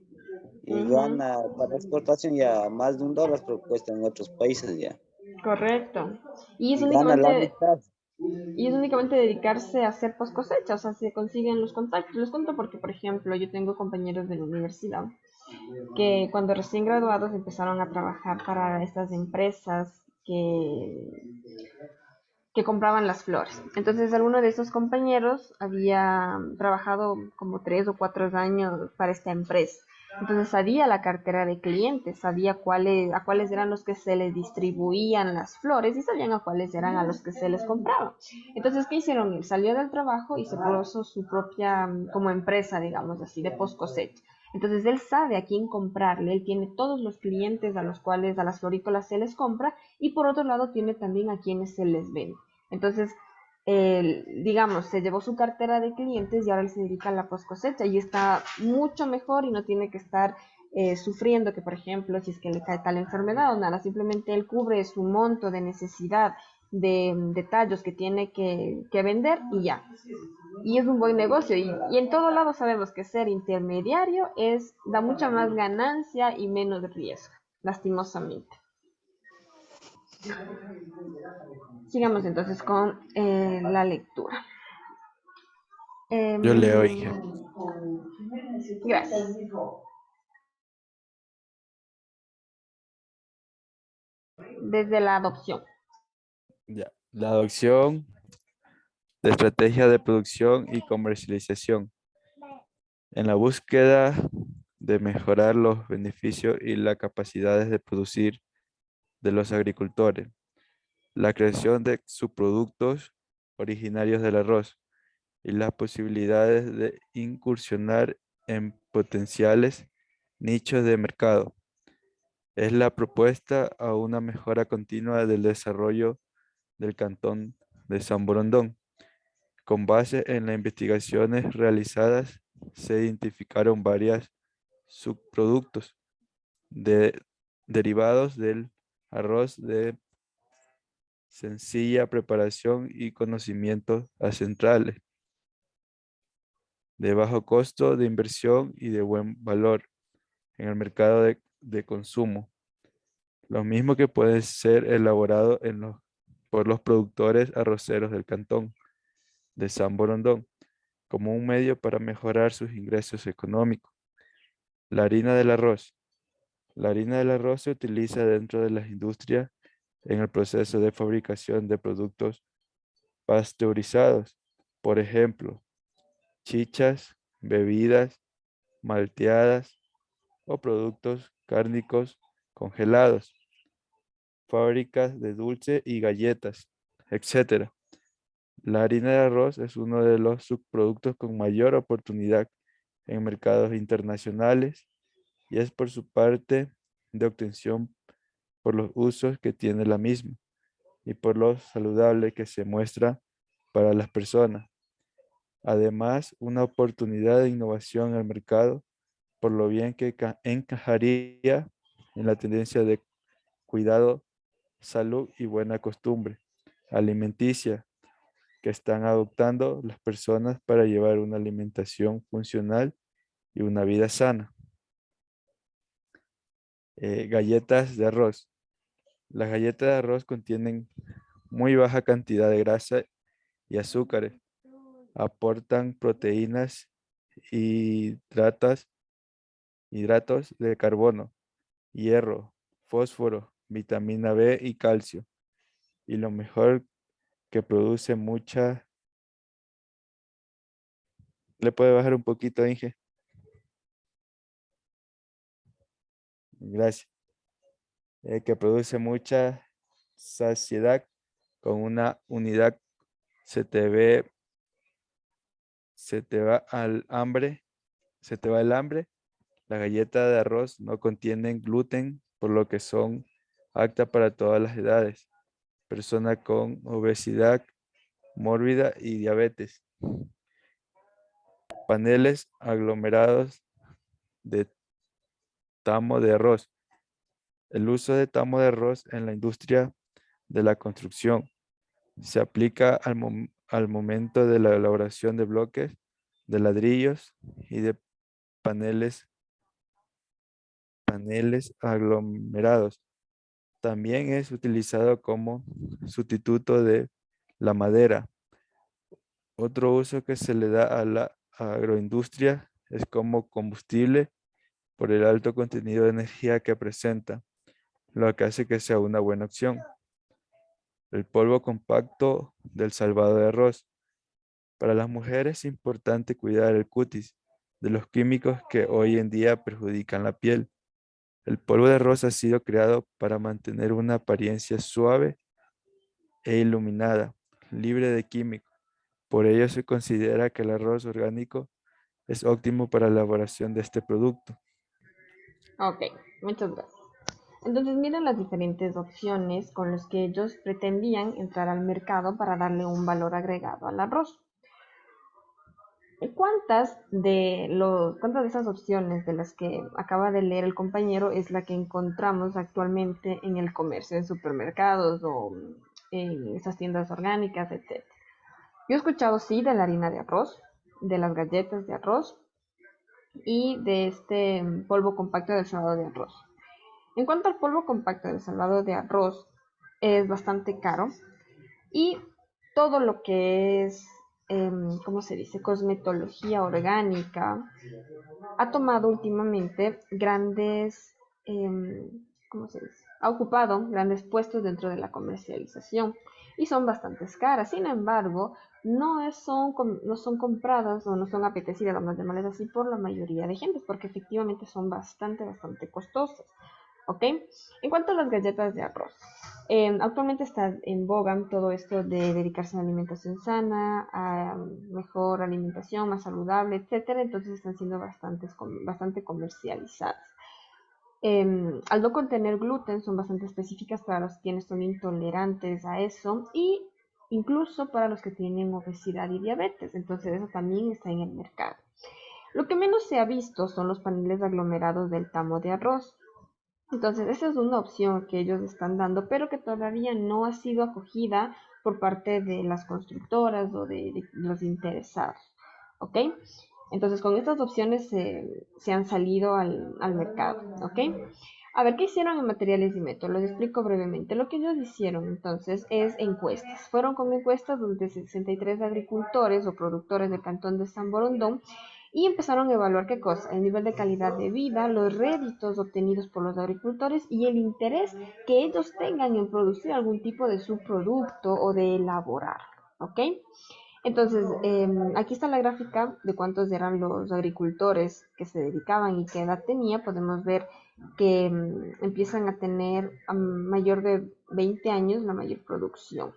Y Ujú. gana para exportación ya más de $1, pero cuesta en otros países ya. Correcto. Y es Y gana la únicamente mitad. Y es únicamente dedicarse a hacer post cosecha, o sea, se consiguen los contactos. Les cuento porque, por ejemplo, yo tengo compañeros de la universidad que cuando recién graduados empezaron a trabajar para estas empresas que compraban las flores. Entonces, alguno de esos compañeros había trabajado como 3 o 4 años para esta empresa. Entonces sabía la cartera de clientes, sabía a cuáles eran los que se les distribuían las flores y sabían a cuáles eran a los que se les compraba. Entonces, ¿qué hicieron? Él salió del trabajo y se puso su propia como empresa, digamos así, de post cosecha. Entonces él sabe a quién comprarle, él tiene todos los clientes a los cuales a las florícolas se les compra y por otro lado tiene también a quienes se les vende. Entonces, digamos, se llevó su cartera de clientes y ahora él se dedica a la post cosecha y está mucho mejor y no tiene que estar sufriendo que, por ejemplo, si es que le cae tal enfermedad o nada, simplemente él cubre su monto de necesidad de tallos que tiene que vender y ya. Y es un buen negocio y en todo lado sabemos que ser intermediario da mucha más ganancia y menos riesgo, lastimosamente. Sigamos entonces con la lectura. Yo leo, hija. Gracias. Desde la adopción. Ya. La adopción de estrategias de producción y comercialización. En la búsqueda de mejorar los beneficios y las capacidades de producir de los agricultores. La creación de subproductos originarios del arroz y las posibilidades de incursionar en potenciales nichos de mercado. Es la propuesta a una mejora continua del desarrollo del cantón de San Borondón. Con base en las investigaciones realizadas, se identificaron varias subproductos derivados del arroz de sencilla preparación y conocimientos ancestrales, de bajo costo de inversión y de buen valor en el mercado de consumo. Lo mismo que puede ser elaborado por los productores arroceros del cantón de San Borondón, como un medio para mejorar sus ingresos económicos. La harina del arroz. La harina del arroz se utiliza dentro de las industrias en el proceso de fabricación de productos pasteurizados, por ejemplo, chichas, bebidas, malteadas o productos cárnicos congelados, fábricas de dulce y galletas, etc. La harina de arroz es uno de los subproductos con mayor oportunidad en mercados internacionales y es por su parte de obtención por los usos que tiene la misma y por lo saludable que se muestra para las personas. Además, una oportunidad de innovación en el mercado, por lo bien que encajaría en la tendencia de cuidado, salud y buena costumbre alimenticia que están adoptando las personas para llevar una alimentación funcional y una vida sana. Galletas de arroz. Las galletas de arroz contienen muy baja cantidad de grasa y azúcares. Aportan proteínas, hidratos de carbono, hierro, fósforo, vitamina B y calcio. Y lo mejor que produce mucha... ¿Le puede bajar un poquito, Inge? Gracias. Que produce mucha saciedad con una unidad. Se te va al hambre, se te va el hambre. Las galletas de arroz no contienen gluten, por lo que son aptas para todas las edades. Personas con obesidad mórbida y diabetes. Paneles aglomerados de tamo de arroz. El uso de tamo de arroz en la industria de la construcción se aplica al momento de la elaboración de bloques, de ladrillos y de paneles aglomerados. También es utilizado como sustituto de la madera. Otro uso que se le da a la agroindustria es como combustible por el alto contenido de energía que presenta, lo que hace que sea una buena opción. El polvo compacto del salvado de arroz. Para las mujeres es importante cuidar el cutis de los químicos que hoy en día perjudican la piel. El polvo de arroz ha sido creado para mantener una apariencia suave e iluminada, libre de químicos. Por ello se considera que el arroz orgánico es óptimo para la elaboración de este producto. Ok, muchas gracias. Entonces miren las diferentes opciones con las que ellos pretendían entrar al mercado para darle un valor agregado al arroz. ¿Cuántas de esas opciones de las que acaba de leer el compañero es la que encontramos actualmente en el comercio, en supermercados o en esas tiendas orgánicas, etcétera? Yo he escuchado sí de la harina de arroz, de las galletas de arroz y de este polvo compacto del salvado de arroz. En cuanto al polvo compacto del salvado de arroz, es bastante caro y todo lo que es, ¿cómo se dice?, cosmetología orgánica, ha tomado últimamente grandes, ¿cómo se dice?, ha ocupado grandes puestos dentro de la comercialización y son bastante caras. Sin embargo, no son compradas o no son apetecidas, vamos a llamarles así, por la mayoría de gente, porque efectivamente son bastante costosas. ¿Ok? En cuanto a las galletas de arroz, actualmente está en boga todo esto de dedicarse a la alimentación sana, a mejor alimentación, más saludable, etcétera. Entonces están siendo bastante comercializadas. Al no contener gluten, son bastante específicas para los quienes son intolerantes a eso y incluso para los que tienen obesidad y diabetes. Entonces eso también está en el mercado. Lo que menos se ha visto son los paneles aglomerados del tamo de arroz. Entonces, esa es una opción que ellos están dando, pero que todavía no ha sido acogida por parte de las constructoras o de los interesados. ¿Ok? Entonces, con estas opciones se han salido al mercado. ¿Ok? A ver, ¿qué hicieron en materiales y métodos? Les explico brevemente. Lo que ellos hicieron entonces es encuestas. Fueron con encuestas donde 63 agricultores o productores del cantón de San Borondón y empezaron a evaluar qué cosa, el nivel de calidad de vida, los réditos obtenidos por los agricultores y el interés que ellos tengan en producir algún tipo de subproducto o de elaborarlo, ¿ok? Entonces, aquí está la gráfica de cuántos eran los agricultores que se dedicaban y qué edad tenía. Podemos ver que empiezan a tener a mayor de 20 años la mayor producción.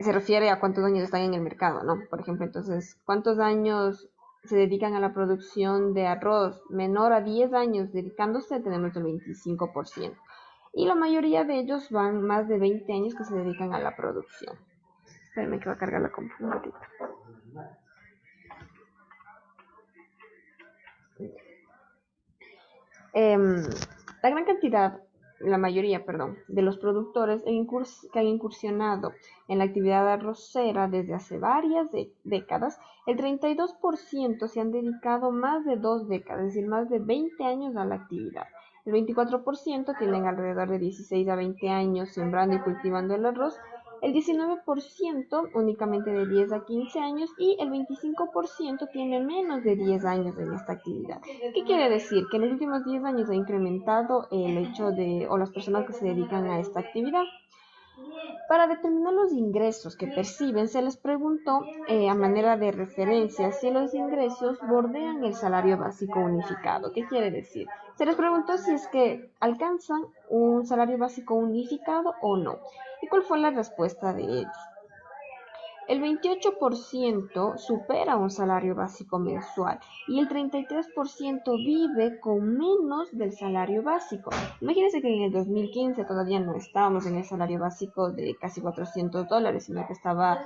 Se refiere a cuántos años están en el mercado, ¿no? Por ejemplo, entonces, ¿cuántos años se dedican a la producción de arroz? Menor a 10 años dedicándose, tenemos el 25%. Y la mayoría de ellos van más de 20 años que se dedican a la producción. Espérenme que va a cargar la compu un ratito. La gran cantidad, la mayoría, perdón, de los productores que han incursionado en la actividad arrocera desde hace varias décadas, el 32% se han dedicado más de 2 décadas, es decir, más de 20 años a la actividad. El 24% tienen alrededor de 16 a 20 años sembrando y cultivando el arroz, el 19% únicamente de 10 a 15 años y el 25% tiene menos de 10 años en esta actividad. ¿Qué quiere decir? Que en los últimos 10 años ha incrementado el hecho de, o las personas que se dedican a esta actividad. Para determinar los ingresos que perciben, se les preguntó a manera de referencia si los ingresos bordean el salario básico unificado. ¿Qué quiere decir? Se les preguntó si es que alcanzan un salario básico unificado o no. ¿Y cuál fue la respuesta de ellos? El 28% supera un salario básico mensual y el 33% vive con menos del salario básico. Imagínense que en el 2015 todavía no estábamos en el salario básico de casi $400, sino que estaba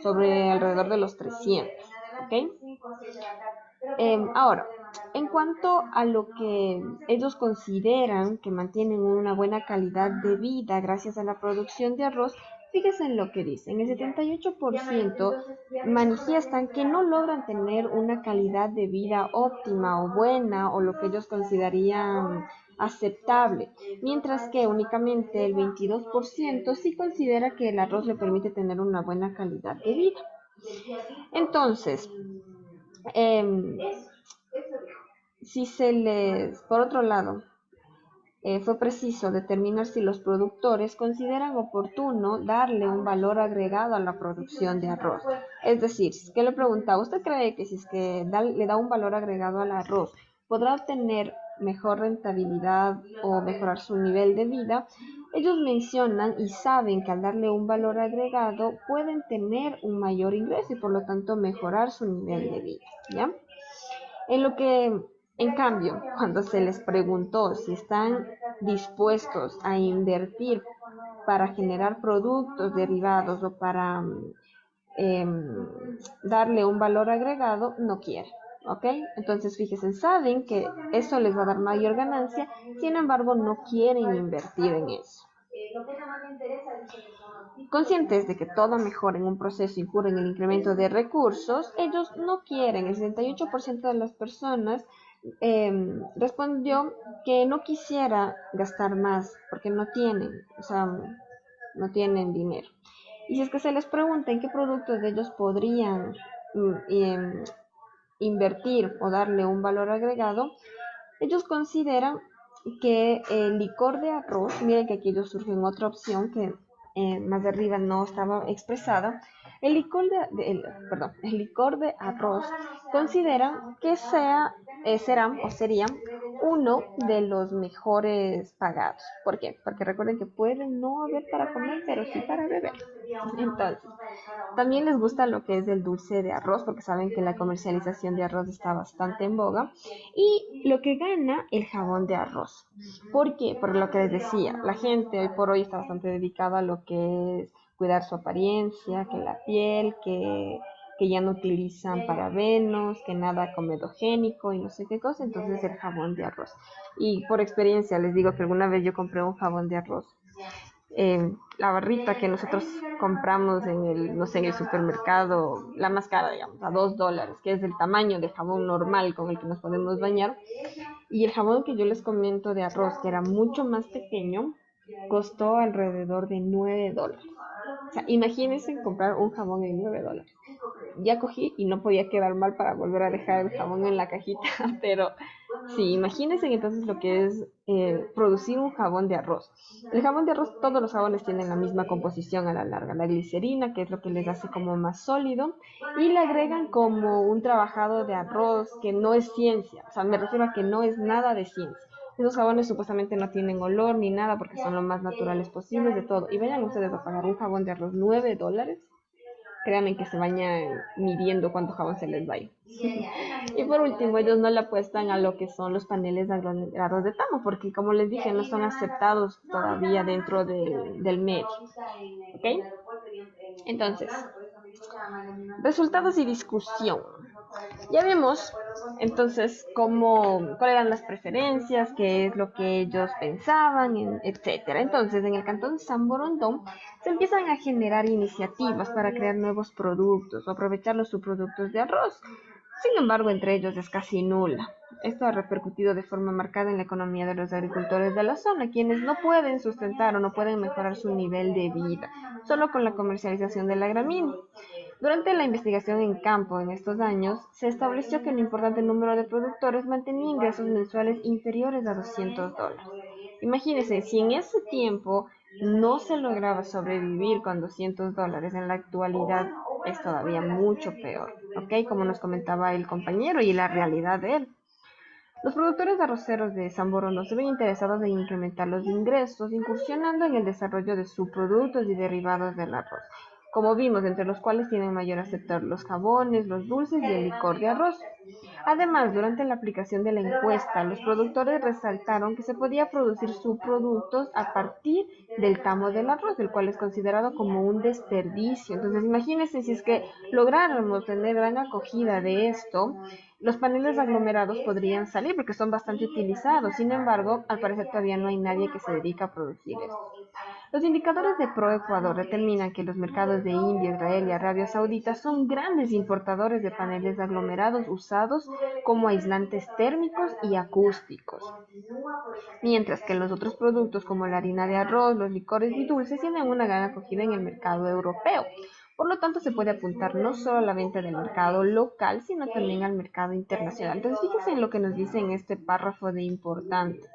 sobre alrededor de los 300. ¿Ok? Ahora, en cuanto a lo que ellos consideran que mantienen una buena calidad de vida gracias a la producción de arroz, fíjense en lo que dicen. El 78% manifiestan que no logran tener una calidad de vida óptima o buena o lo que ellos considerarían aceptable, mientras que únicamente el 22% sí considera que el arroz le permite tener una buena calidad de vida. Entonces, si se les, por otro lado, fue preciso determinar si los productores consideran oportuno darle un valor agregado a la producción de arroz. Es decir, que le preguntaba, ¿usted cree que si es que le da un valor agregado al arroz, podrá obtener mejor rentabilidad o mejorar su nivel de vida? Ellos mencionan y saben que al darle un valor agregado pueden tener un mayor ingreso y por lo tanto mejorar su nivel de vida, ¿ya? En cambio, cuando se les preguntó si están dispuestos a invertir para generar productos derivados o para darle un valor agregado, no quieren. ¿Ok? Entonces, fíjense, saben que eso les va a dar mayor ganancia, sin embargo, no quieren invertir en eso. Conscientes de que toda mejora en un proceso incurre en el incremento de recursos, ellos no quieren. El 78% de las personas respondió que no quisiera gastar más porque no tienen, o sea, no tienen dinero. Y si es que se les pregunta en qué productos ellos podrían invertir o darle un valor agregado, ellos consideran que el licor de arroz, miren que aquí ellos surgen otra opción que más de arriba no estaba expresada, el licor de arroz consideran que serán o serían uno de los mejores pagados. ¿Por qué? Porque recuerden que pueden no haber para comer, pero sí para beber. Entonces, también les gusta lo que es el dulce de arroz, porque saben que la comercialización de arroz está bastante en boga. Y lo que gana el jabón de arroz. ¿Por qué? Por lo que les decía, la gente hoy por hoy está bastante dedicada a lo que es cuidar su apariencia, que la piel, que que ya no utilizan parabenos, que nada comedogénico y no sé qué cosa, entonces el jabón de arroz. Y por experiencia les digo que alguna vez yo compré un jabón de arroz. La barrita que nosotros compramos en el, no sé, en el supermercado, la más cara, digamos, a $2, que es del tamaño del jabón normal con el que nos podemos bañar. Y el jabón que yo les comento de arroz, que era mucho más pequeño, costó alrededor de $9. O sea, imagínense comprar un jabón en $9. Ya cogí y no podía quedar mal para volver a dejar el jabón en la cajita, pero sí, imagínense entonces lo que es producir un jabón de arroz. El jabón de arroz, todos los jabones tienen la misma composición a la larga, la glicerina, que es lo que les hace como más sólido, y le agregan como un trabajado de arroz que no es ciencia, o sea, me refiero a que no es nada de ciencia. Esos jabones supuestamente no tienen olor ni nada porque son lo más naturales posibles de todo. Y vayan ustedes a pagar un jabón de arroz $9. Créanme que se bañan midiendo cuánto jabón se les vaya. Y por último, ellos no le apuestan a lo que son los paneles de aglomerados de tamo, porque como les dije, no son aceptados todavía dentro del medio. ¿Ok? Entonces, resultados y discusión. Ya vimos entonces cuáles eran las preferencias, qué es lo que ellos pensaban, etcétera. Entonces, en el cantón San Borondón se empiezan a generar iniciativas para crear nuevos productos o aprovechar los subproductos de arroz. Sin embargo, entre ellos es casi nula. Esto ha repercutido de forma marcada en la economía de los agricultores de la zona, quienes no pueden sustentar o no pueden mejorar su nivel de vida, solo con la comercialización de la gramínea. Durante la investigación en campo en estos años, se estableció que un importante número de productores mantenía ingresos mensuales inferiores a $200. Imagínense, si en ese tiempo no se lograba sobrevivir con $200, en la actualidad es todavía mucho peor, ¿ok? Como nos comentaba el compañero y la realidad de él. Los productores arroceros de San Borondón se ven interesados en incrementar los ingresos, incursionando en el desarrollo de subproductos y derivados del arroz, como vimos, entre los cuales tienen mayor aceptar los jabones, los dulces y el licor de arroz. Además, durante la aplicación de la encuesta, los productores resaltaron que se podía producir subproductos a partir del tamo del arroz, el cual es considerado como un desperdicio. Entonces, imagínense si es que lográramos tener gran acogida de esto, los paneles aglomerados podrían salir porque son bastante utilizados. Sin embargo, al parecer todavía no hay nadie que se dedique a producir esto. Los indicadores de ProEcuador determinan que los mercados de India, Israel y Arabia Saudita son grandes importadores de paneles aglomerados usados como aislantes térmicos y acústicos, mientras que los otros productos como la harina de arroz, los licores y dulces tienen una gran acogida en el mercado europeo. Por lo tanto, se puede apuntar no solo a la venta del mercado local, sino también al mercado internacional. Entonces, fíjense en lo que nos dice en este párrafo de importante.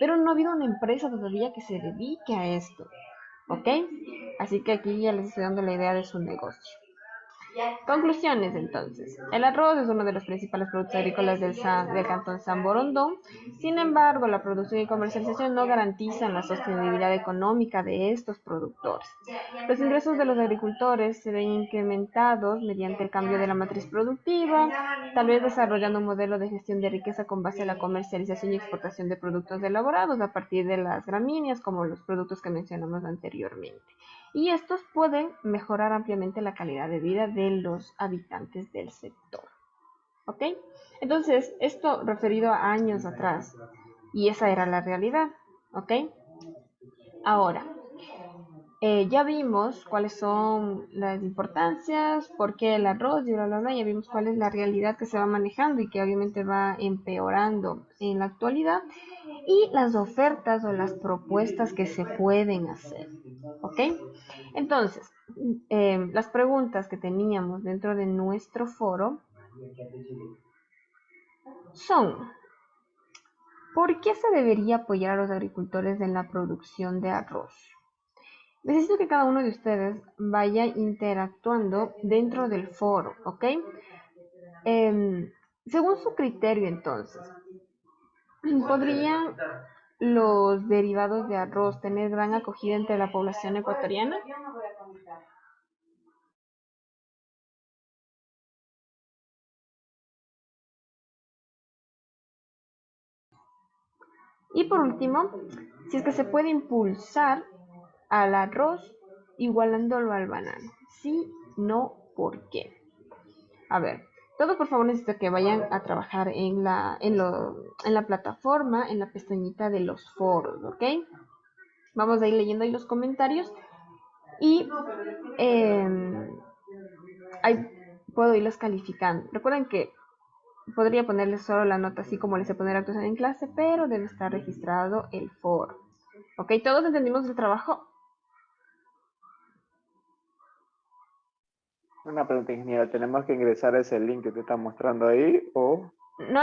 Pero no ha habido una empresa todavía que se dedique a esto, ¿ok? Así que aquí ya les estoy dando la idea de su negocio. Conclusiones, entonces. El arroz es uno de los principales productos agrícolas del cantón San Borondón. Sin embargo, la producción y comercialización no garantizan la sostenibilidad económica de estos productores. Los ingresos de los agricultores se ven incrementados mediante el cambio de la matriz productiva, tal vez desarrollando un modelo de gestión de riqueza con base en la comercialización y exportación de productos elaborados a partir de las gramíneas, como los productos que mencionamos anteriormente. Y estos pueden mejorar ampliamente la calidad de vida de los habitantes del sector. ¿Ok? Entonces, esto referido a años atrás, y esa era la realidad. ¿Ok? Ahora, ya vimos cuáles son las importancias, por qué el arroz y bla, bla, bla. Ya vimos cuál es la realidad que se va manejando y que obviamente va empeorando en la actualidad. Y las ofertas o las propuestas que se pueden hacer. ¿Ok? Entonces, las preguntas que teníamos dentro de nuestro foro son: ¿por qué se debería apoyar a los agricultores en la producción de arroz? Necesito que cada uno de ustedes vaya interactuando dentro del foro, ¿ok? Según su criterio, entonces, ¿podrían los derivados de arroz tener gran acogida entre la población ecuatoriana? Y por último, si es que se puede impulsar al arroz igualándolo al banano. Sí, no, ¿por qué? A ver, todos por favor necesito que vayan a trabajar en la plataforma, en la pestañita de los foros, ¿ok? Vamos a ir leyendo ahí los comentarios y ahí puedo irlos calificando. Recuerden que podría ponerles solo la nota así como les sé poner actuación en clase, pero debe estar registrado el foro. ¿Ok? ¿Todos entendimos el trabajo? Una pregunta, ingeniero. ¿Tenemos que ingresar ese link que te está mostrando ahí o...? No.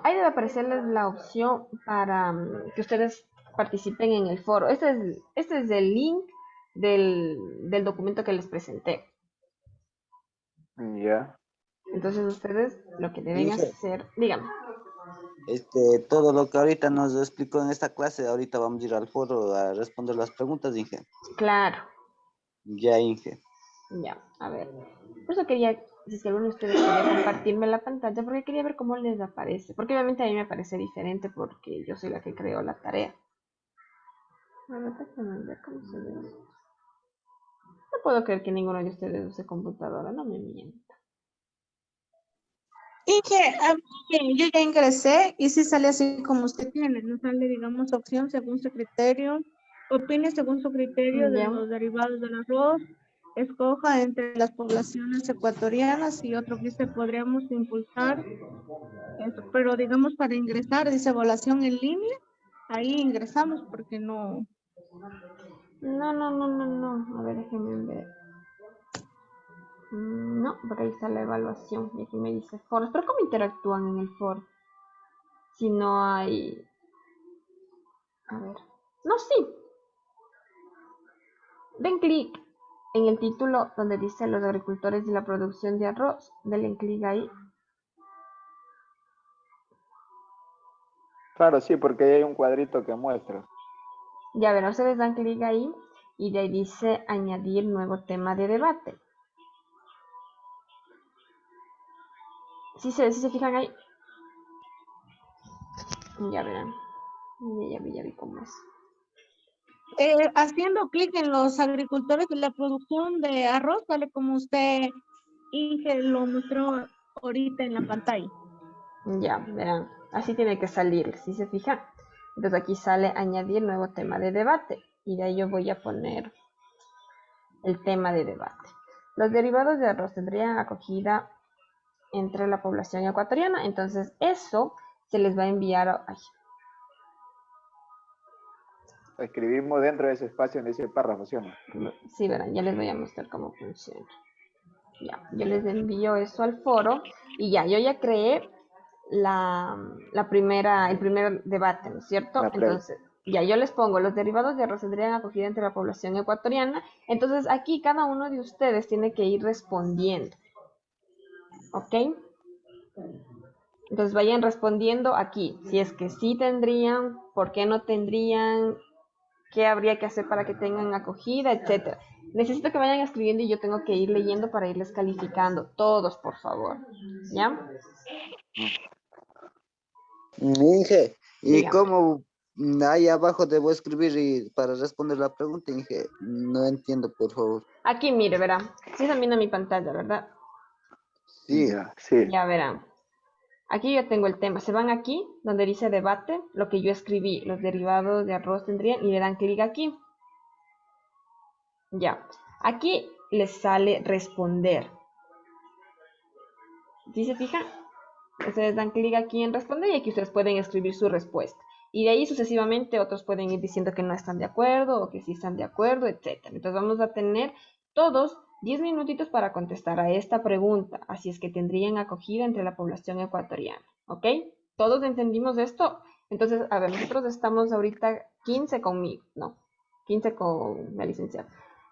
Ahí debe aparecerles la opción para que ustedes participen en el foro. Este es el link del documento que les presenté. Ya. Entonces ustedes lo que deben Inge, hacer, díganme. todo lo que ahorita nos explicó en esta clase, ahorita vamos a ir al foro a responder las preguntas, Inge. Claro, Ya, Inge. ya, a ver. Por eso quería, si es que alguno de ustedes quería compartirme la pantalla, porque quería ver cómo les aparece. Porque obviamente a mí me parece diferente porque yo soy la que creo la tarea. A ver, déjenme ver cómo se ve esto. No puedo creer que ninguno de ustedes use computadora, no me mienta. Inge, a mí, yo ya ingresé y sí sale así como usted tiene, no sale, digamos, opción según su criterio, opine según su criterio de Ya. los derivados del arroz, escoja entre las poblaciones ecuatorianas y otro que dice podríamos impulsar eso, pero digamos para ingresar, dice evaluación en línea, ahí ingresamos porque no. No. A ver, déjenme ver. No, porque ahí está la evaluación y aquí me dice foros. Pero ¿cómo interactúan en el foro? Si no hay... A ver. No, sí. Den clic en el título donde dice los agricultores y la producción de arroz. Denle clic ahí. Claro, sí, porque ahí hay un cuadrito que muestra. Ya verán, ustedes dan clic ahí y de ahí dice añadir nuevo tema de debate. Si se fijan ahí. Ya verán. Ya vi cómo es. Haciendo clic en los agricultores de la producción de arroz, sale como usted, Inge, lo mostró ahorita en la pantalla. Ya, verán. Así tiene que salir, si se fijan. Entonces aquí sale añadir nuevo tema de debate. Y de ahí yo voy a poner el tema de debate. Los derivados de arroz tendrían acogida entre la población ecuatoriana. Entonces eso se les va a enviar. Ay, Escribimos dentro de ese espacio en ese párrafo, ¿sí o no? sí, verán, ya les voy a mostrar cómo funciona. Ya, yo les envío eso al foro y ya, yo ya creé el primer debate, ¿no es cierto? Entonces, ya yo les pongo, los derivados de arroz tendrían acogida entre la población ecuatoriana. Entonces, aquí cada uno de ustedes tiene que ir respondiendo. ¿Ok? Entonces, vayan respondiendo aquí. Si es que sí tendrían, por qué no tendrían, qué habría que hacer para que tengan acogida, etcétera. Necesito que vayan escribiendo y yo tengo que ir leyendo para irles calificando. Todos, por favor. ¿Ya? Inge, ¿y Dígame. cómo ahí abajo debo escribir para responder la pregunta, Inge? No entiendo, por favor. Aquí, mire, verán. Sí están viendo mi pantalla, ¿verdad? Sí. Ya, sí. Ya verán. Aquí yo tengo el tema. Se van aquí, donde dice debate, lo que yo escribí. Los derivados de arroz tendrían, y le dan clic aquí. Ya. Aquí les sale responder. ¿Sí se fijan? Ustedes dan clic aquí en responder y aquí ustedes pueden escribir su respuesta. Y de ahí sucesivamente otros pueden ir diciendo que no están de acuerdo o que sí están de acuerdo, etc. Entonces vamos a tener todos 10 minutitos para contestar a esta pregunta. Así es que tendrían acogida entre la población ecuatoriana. ¿Ok? ¿Todos entendimos esto? Entonces, a ver, nosotros estamos ahorita 15 conmigo, no, 15 con la licenciada.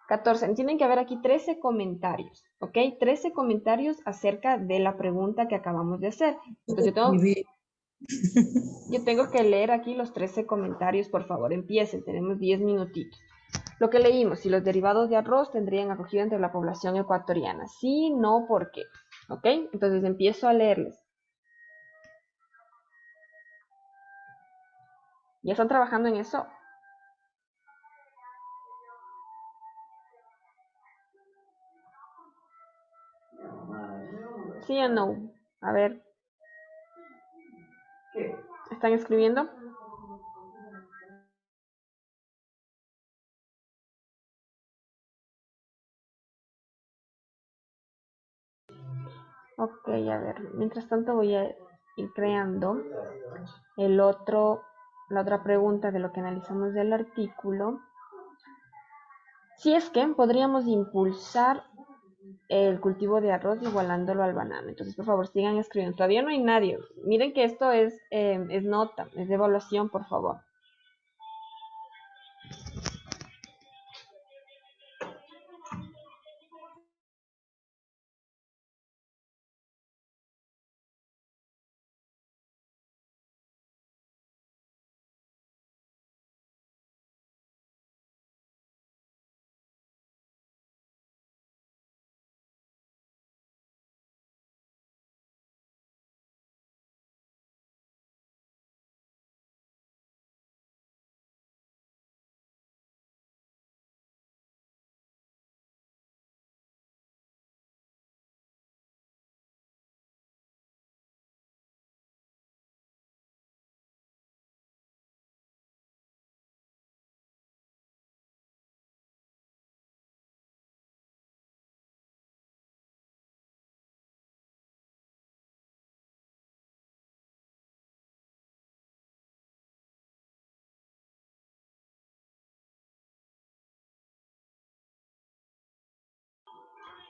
14. Tienen que haber aquí 13 comentarios, ¿ok? 13 comentarios acerca de la pregunta que acabamos de hacer. Entonces yo tengo que leer aquí los 13 comentarios, por favor, empiecen, tenemos 10 minutitos. Lo que leímos, si los derivados de arroz tendrían acogida entre la población ecuatoriana. Sí, no, ¿por qué? ¿Ok? Entonces empiezo a leerles. ¿Ya están trabajando en eso? ¿Sí o no? A ver. ¿Están escribiendo? Ok, a ver. Mientras tanto voy a ir creando la otra pregunta de lo que analizamos del artículo. Si es que podríamos impulsar el cultivo de arroz igualándolo al banano. Entonces, por favor, sigan escribiendo. Todavía no hay nadie. Miren que esto es nota, es de evaluación, por favor.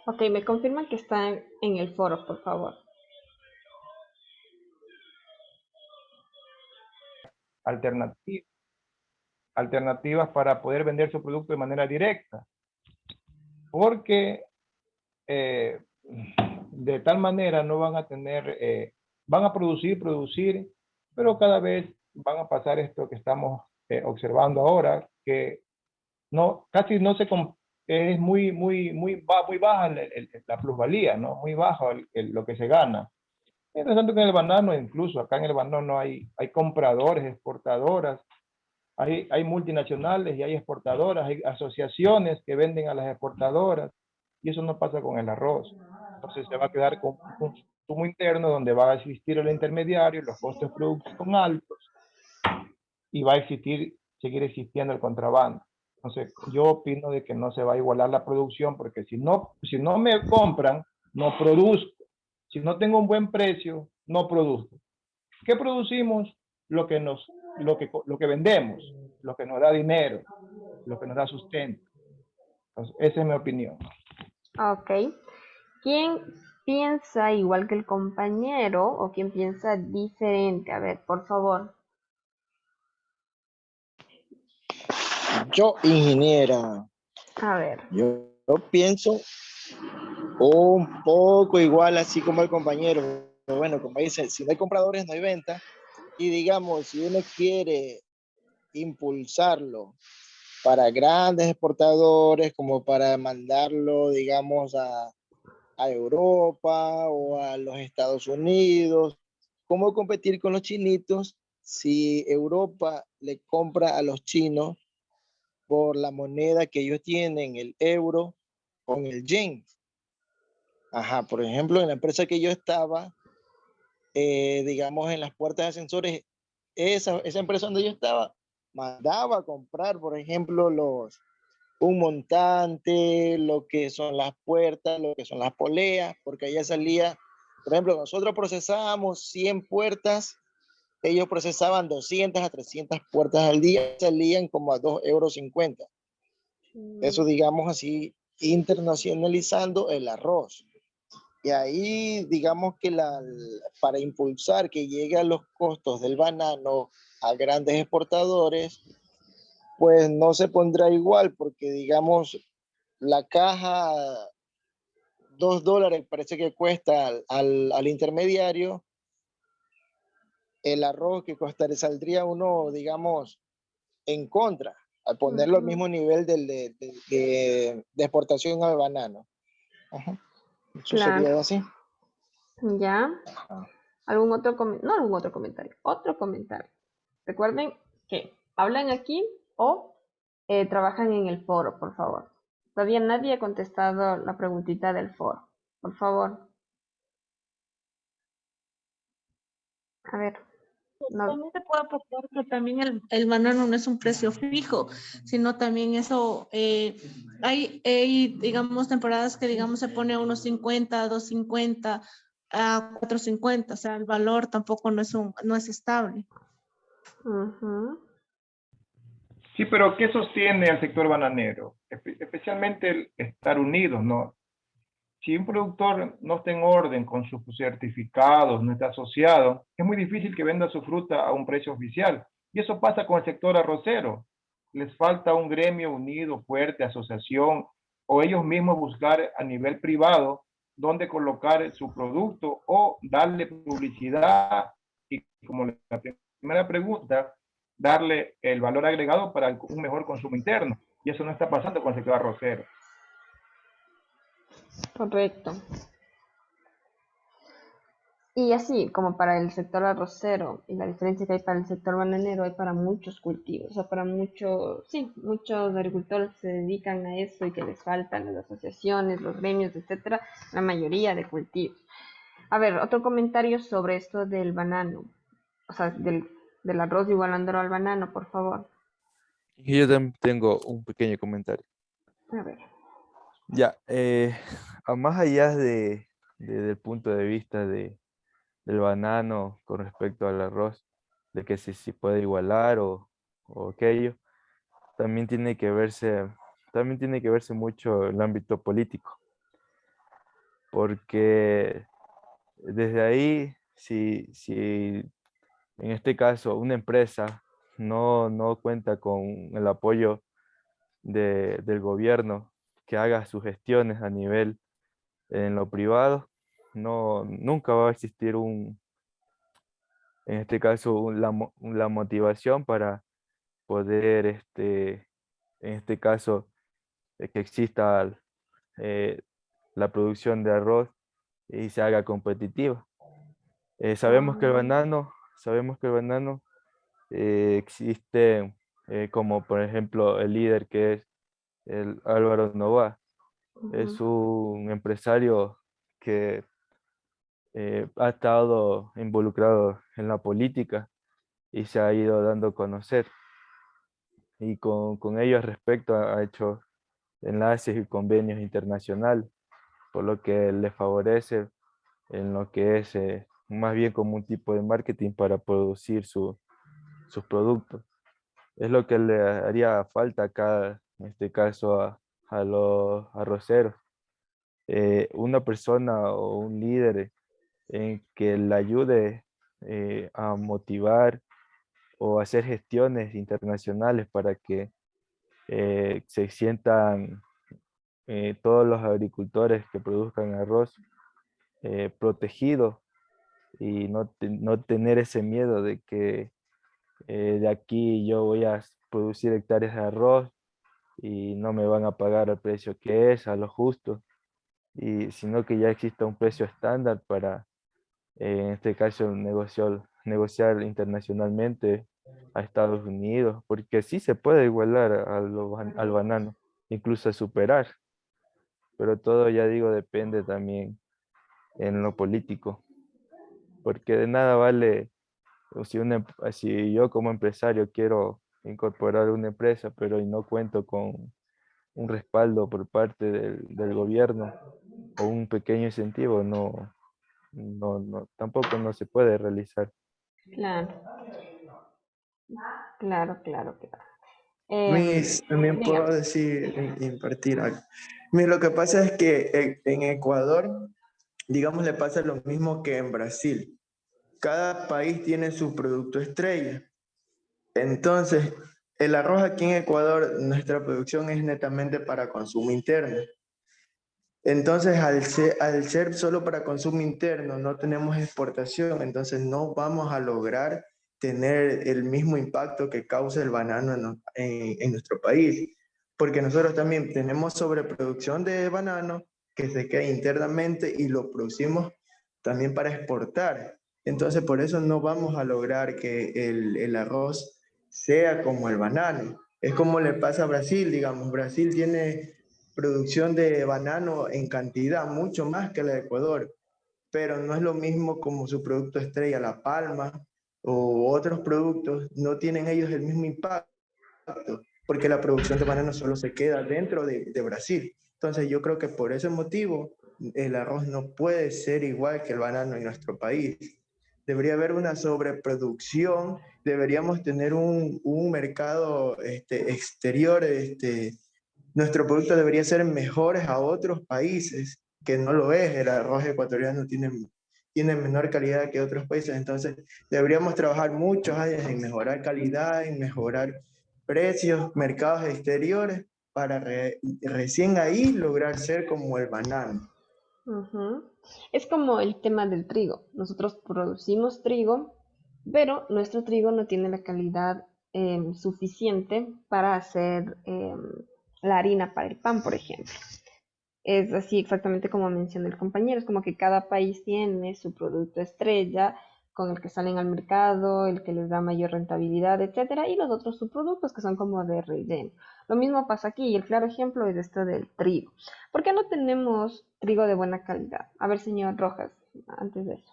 Ok, me confirman que están en el foro, por favor. Alternativas para poder vender su producto de manera directa. Porque de tal manera no van a tener, van a producir, pero cada vez van a pasar esto que estamos observando ahora, que casi no es muy baja la plusvalía, ¿no? Muy baja lo que se gana. Mientras tanto que en el banano, incluso acá en el banano hay compradores, exportadoras, hay multinacionales y hay exportadoras, hay asociaciones que venden a las exportadoras, y eso no pasa con el arroz. Entonces se va a quedar con un consumo interno donde va a existir el intermediario, los costos de producción son altos, y va a seguir existiendo el contrabando. Entonces yo opino de que no se va a igualar la producción, porque si no me compran, no produzco. Si no tengo un buen precio, no produzco. ¿Qué producimos? Lo que vendemos, lo que nos da dinero, lo que nos da sustento. Entonces, esa es mi opinión. Ok. ¿Quién piensa igual que el compañero o quién piensa diferente? A ver, por favor. Yo, ingeniera, A ver. yo pienso un poco igual así como el compañero. Pero bueno, como dice, si no hay compradores, no hay venta. Y digamos, si uno quiere impulsarlo para grandes exportadores, como para mandarlo, digamos, a Europa o a los Estados Unidos, ¿cómo competir con los chinitos si Europa le compra a los chinos por la moneda que ellos tienen, el euro, con el yen? Ajá, por ejemplo, en la empresa que yo estaba, digamos, en las puertas de ascensores, esa empresa donde yo estaba, mandaba a comprar, por ejemplo, un montante, lo que son las puertas, lo que son las poleas, porque allá salía, por ejemplo, nosotros procesábamos 100 puertas, ellos procesaban 200 a 300 puertas al día, salían como a 2,50 €. Eso, digamos así, internacionalizando el arroz. Y ahí, digamos que para impulsar que lleguen los costos del banano a grandes exportadores, pues no se pondrá igual, porque digamos, la caja, $2 parece que cuesta al intermediario, el arroz que saldría uno, digamos, en contra, al ponerlo al mismo nivel de exportación al banano. Ajá. Eso sería Claro. así. ¿Ya? Ajá. ¿Algún otro comentario? No algún otro comentario, otro comentario. Recuerden que hablan aquí o trabajan en el foro, por favor. Todavía nadie ha contestado la preguntita del foro. Por favor. A ver, no, También se puede aportar que también el banano no es un precio fijo, sino también eso, hay, digamos, temporadas que, digamos, se pone a 1.50, a 2.50, a 4.50, o sea, el valor tampoco no es estable. ujú. Sí, pero ¿qué sostiene al sector bananero? Especialmente el estar unidos, ¿no? Si un productor no está en orden con sus certificados, no está asociado, es muy difícil que venda su fruta a un precio oficial. Y eso pasa con el sector arrocero. Les falta un gremio unido, fuerte, asociación, o ellos mismos buscar a nivel privado dónde colocar su producto o darle publicidad y, como la primera pregunta, darle el valor agregado para un mejor consumo interno. Y eso no está pasando con el sector arrocero. Correcto. Y así como para el sector arrocero y la diferencia que hay para el sector bananero, hay para muchos cultivos, o sea, para muchos, sí, muchos agricultores que se dedican a eso y que les faltan las asociaciones, los gremios, etcétera, la mayoría de cultivos. A ver, otro comentario sobre esto del banano, o sea, del arroz igualándolo al banano, por favor. Y yo también tengo un pequeño comentario. A ver. Ya, más allá del punto de vista del banano con respecto al arroz, de que si puede igualar o aquello, también tiene que verse mucho el ámbito político, porque desde ahí, si en este caso una empresa no cuenta con el apoyo del gobierno que haga sus gestiones a nivel en lo privado, nunca va a existir en este caso, la motivación para poder, en este caso, que exista eh, la producción de arroz y se haga competitiva. Sabemos que el banano existe como por ejemplo el líder que es el Álvaro Novoa. Es un empresario que ha estado involucrado en la política y se ha ido dando a conocer. Y con ello al respecto ha hecho enlaces y convenios internacionales, por lo que le favorece en lo que es más bien como un tipo de marketing para producir sus productos. Es lo que le haría falta acá, en este caso, a los arroceros. Una persona o un líder en que le ayude a motivar o hacer gestiones internacionales para que se sientan todos los agricultores que produzcan arroz protegidos y no tener ese miedo de que de aquí yo voy a producir hectáreas de arroz y no me van a pagar el precio que es, a lo justo, sino que ya exista un precio estándar para, en este caso, negociar internacionalmente a Estados Unidos, porque sí se puede igualar al banano, incluso superar, pero todo, ya digo, depende también en lo político, porque de nada vale, o si yo como empresario quiero incorporar una empresa, pero y no cuento con un respaldo por parte del gobierno o un pequeño incentivo, tampoco no se puede realizar. Claro, claro, claro, claro. Miss, también puedo Dígame. decir, impartir algo. Miss, lo que pasa es que en Ecuador, digamos, le pasa lo mismo que en Brasil. Cada país tiene su producto estrella. Entonces, el arroz aquí en Ecuador, nuestra producción es netamente para consumo interno. Entonces, al ser solo para consumo interno, no tenemos exportación, entonces no vamos a lograr tener el mismo impacto que causa el banano en nuestro país, porque nosotros también tenemos sobreproducción de banano que se queda internamente y lo producimos también para exportar. Entonces, por eso no vamos a lograr que el arroz sea como el banano. Es como le pasa a Brasil, digamos, Brasil tiene producción de banano en cantidad mucho más que la de Ecuador, pero no es lo mismo como su producto estrella, la palma o otros productos, no tienen ellos el mismo impacto, porque la producción de banano solo se queda dentro de Brasil. Entonces yo creo que por ese motivo el arroz no puede ser igual que el banano en nuestro país. Debería haber una sobreproducción, deberíamos tener un mercado exterior, nuestro producto debería ser mejores a otros países, que no lo es, el arroz ecuatoriano tiene menor calidad que otros países, entonces deberíamos trabajar muchos años en mejorar calidad, en mejorar precios, mercados exteriores, para recién ahí lograr ser como el banano. Ujú. Es como el tema del trigo. Nosotros producimos trigo, pero nuestro trigo no tiene la calidad suficiente para hacer la harina para el pan, por ejemplo. Es así exactamente como menciona el compañero, es como que cada país tiene su producto estrella con el que salen al mercado, el que les da mayor rentabilidad, etcétera, y los otros subproductos que son como de relleno. Lo mismo pasa aquí, y el claro ejemplo es esto del trigo. ¿Por qué no tenemos trigo de buena calidad? A ver, señor Rojas, antes de eso.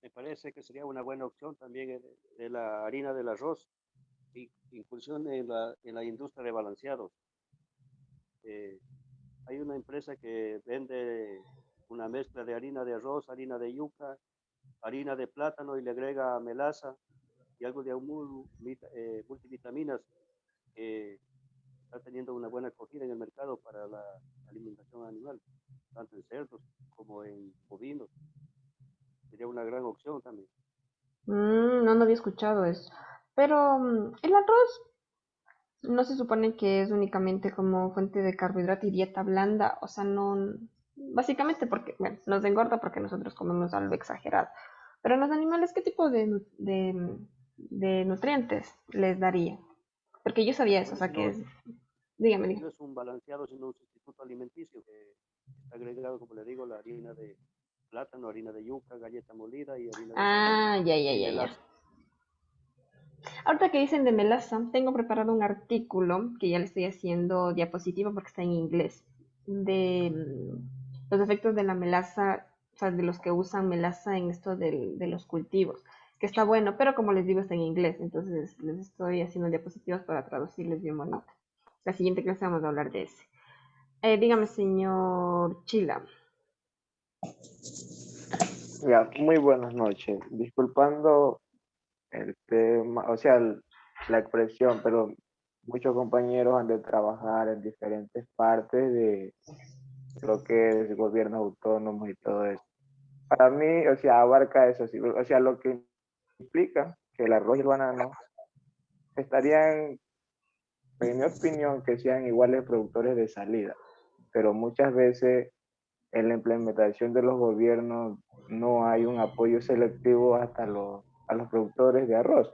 Me parece que sería una buena opción también de la harina del arroz, inclusión en la industria de balanceados. Hay una empresa que vende una mezcla de harina de arroz, harina de yuca, harina de plátano y le agrega melaza y algo de multivitaminas que está teniendo una buena acogida en el mercado para la alimentación animal, tanto en cerdos como en bovinos. Sería una gran opción también. No había escuchado eso. Pero el arroz no se supone que es únicamente como fuente de carbohidrato y dieta blanda, o sea, no, básicamente porque, bueno, nos engorda porque nosotros comemos algo exagerado. Pero en los animales, ¿qué tipo de nutrientes les daría? Porque yo sabía eso, o Bueno, sea, que es, dígame, dígame. no es un balanceado, sino un sustituto alimenticio que está agregado, como le digo, la harina de plátano, harina de yuca, galleta molida y harina de soja Ah, ya, ya, y ya, ya. melaza. Ahorita que dicen de melaza, tengo preparado un artículo que ya le estoy haciendo diapositiva porque está en inglés, de los efectos de la melaza, o sea, de los que usan melaza en esto de los cultivos, que está bueno, pero como les digo, está en inglés, entonces les estoy haciendo diapositivas para traducirles bien bonito. La siguiente clase vamos a hablar de ese. Dígame, señor Chila. Ya, muy buenas noches. Disculpando el tema, o sea, la expresión, pero muchos compañeros han de trabajar en diferentes partes de lo que es gobiernos autónomos y todo eso. Para mí, o sea, abarca eso, sí, o sea, lo que implica que el arroz y el banano estarían, en mi opinión, que sean iguales productores de salida, pero muchas veces en la implementación de los gobiernos no hay un apoyo selectivo hasta a los productores de arroz.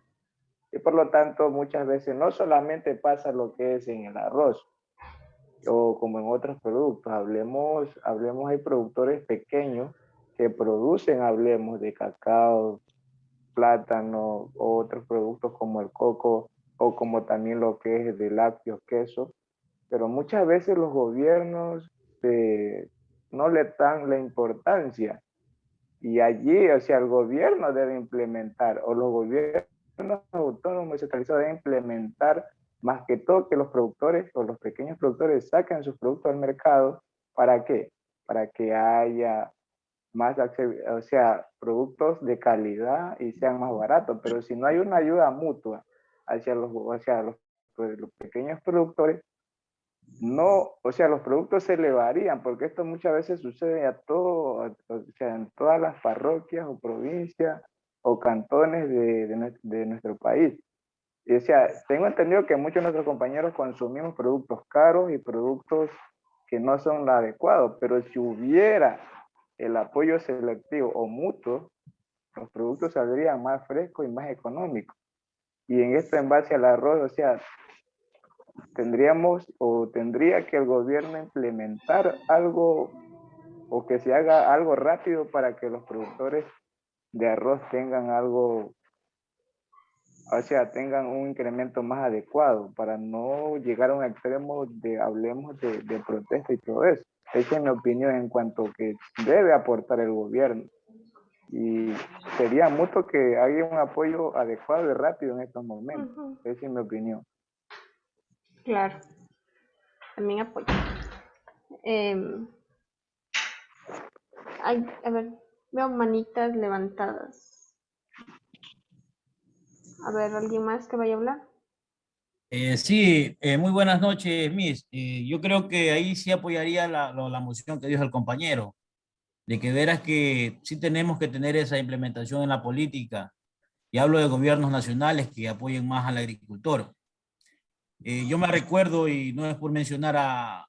Y por lo tanto, muchas veces no solamente pasa lo que es en el arroz o como en otros productos. Hablemos, hay productores pequeños que producen, hablemos de cacao, plátano, o otros productos como el coco o como también lo que es de lácteos, queso. Pero muchas veces los gobiernos no le dan la importancia y allí, o sea, el gobierno debe implementar, o los gobiernos autónomos descentralizados deben implementar más que todo que los productores o los pequeños productores saquen sus productos al mercado. ¿Para qué? Para que haya más, o sea, productos de calidad y sean más baratos. Pero si no hay una ayuda mutua hacia los pequeños productores, no, o sea, los productos se elevarían, porque esto muchas veces sucede o sea, en todas las parroquias o provincias o cantones de nuestro país. Y o sea, tengo entendido que muchos de nuestros compañeros consumimos productos caros y productos que no son lo adecuados, pero si hubiera el apoyo selectivo o mutuo, los productos saldrían más frescos y más económicos. Y en esto, en base al arroz, o sea, tendría que el gobierno implementar algo o que se haga algo rápido para que los productores de arroz tengan algo, o sea, tengan un incremento más adecuado para no llegar a un extremo hablemos de protesta y todo eso. Esa es mi opinión en cuanto que debe aportar el gobierno. Y sería mucho que haya un apoyo adecuado y rápido en estos momentos. Esa es mi opinión. Claro, también apoyo. A ver, veo manitas levantadas. A ver, ¿alguien más que vaya a hablar? Sí, muy buenas noches, Miss. Yo creo que ahí sí apoyaría la moción que dijo el compañero, de que verás que sí tenemos que tener esa implementación en la política. Y hablo de gobiernos nacionales que apoyen más al agricultor. Yo me recuerdo, y no es por mencionar a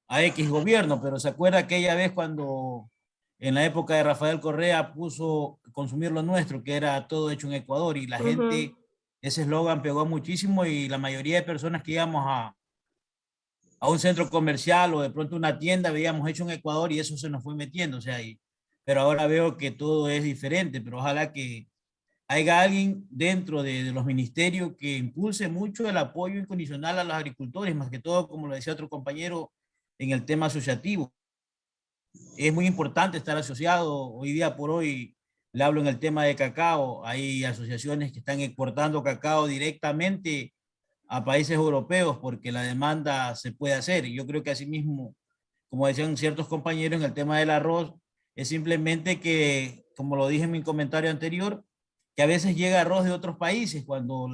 X gobierno, pero se acuerda aquella vez cuando en la época de Rafael Correa puso consumir lo nuestro, que era todo hecho en Ecuador, y la gente, ese eslogan pegó muchísimo y la mayoría de personas que íbamos a un centro comercial o de pronto una tienda veíamos hecho en Ecuador y eso se nos fue metiendo, o sea, pero ahora veo que todo es diferente, pero ojalá que haya alguien dentro de los ministerios que impulse mucho el apoyo incondicional a los agricultores, más que todo, como lo decía otro compañero, en el tema asociativo. Es muy importante estar asociado. Hoy día por hoy, le hablo en el tema de cacao, hay asociaciones que están exportando cacao directamente a países europeos porque la demanda se puede hacer. Y yo creo que asimismo, como decían ciertos compañeros en el tema del arroz, es simplemente que, como lo dije en mi comentario anterior, que a veces llega arroz de otros países cuando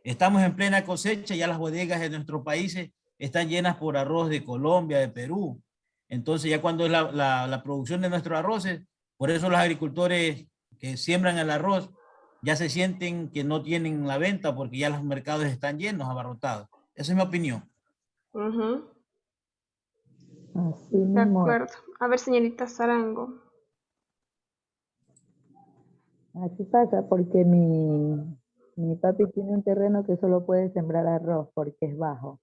estamos en plena cosecha, ya las bodegas de nuestros países están llenas por arroz de Colombia, de Perú. Entonces ya cuando es la producción de nuestros arroces, por eso los agricultores que siembran el arroz ya se sienten que no tienen la venta porque ya los mercados están llenos, abarrotados. Esa es mi opinión. Así De mismo es. acuerdo. A ver, señorita Sarango. Así pasa porque mi papi tiene un terreno que solo puede sembrar arroz porque es bajo.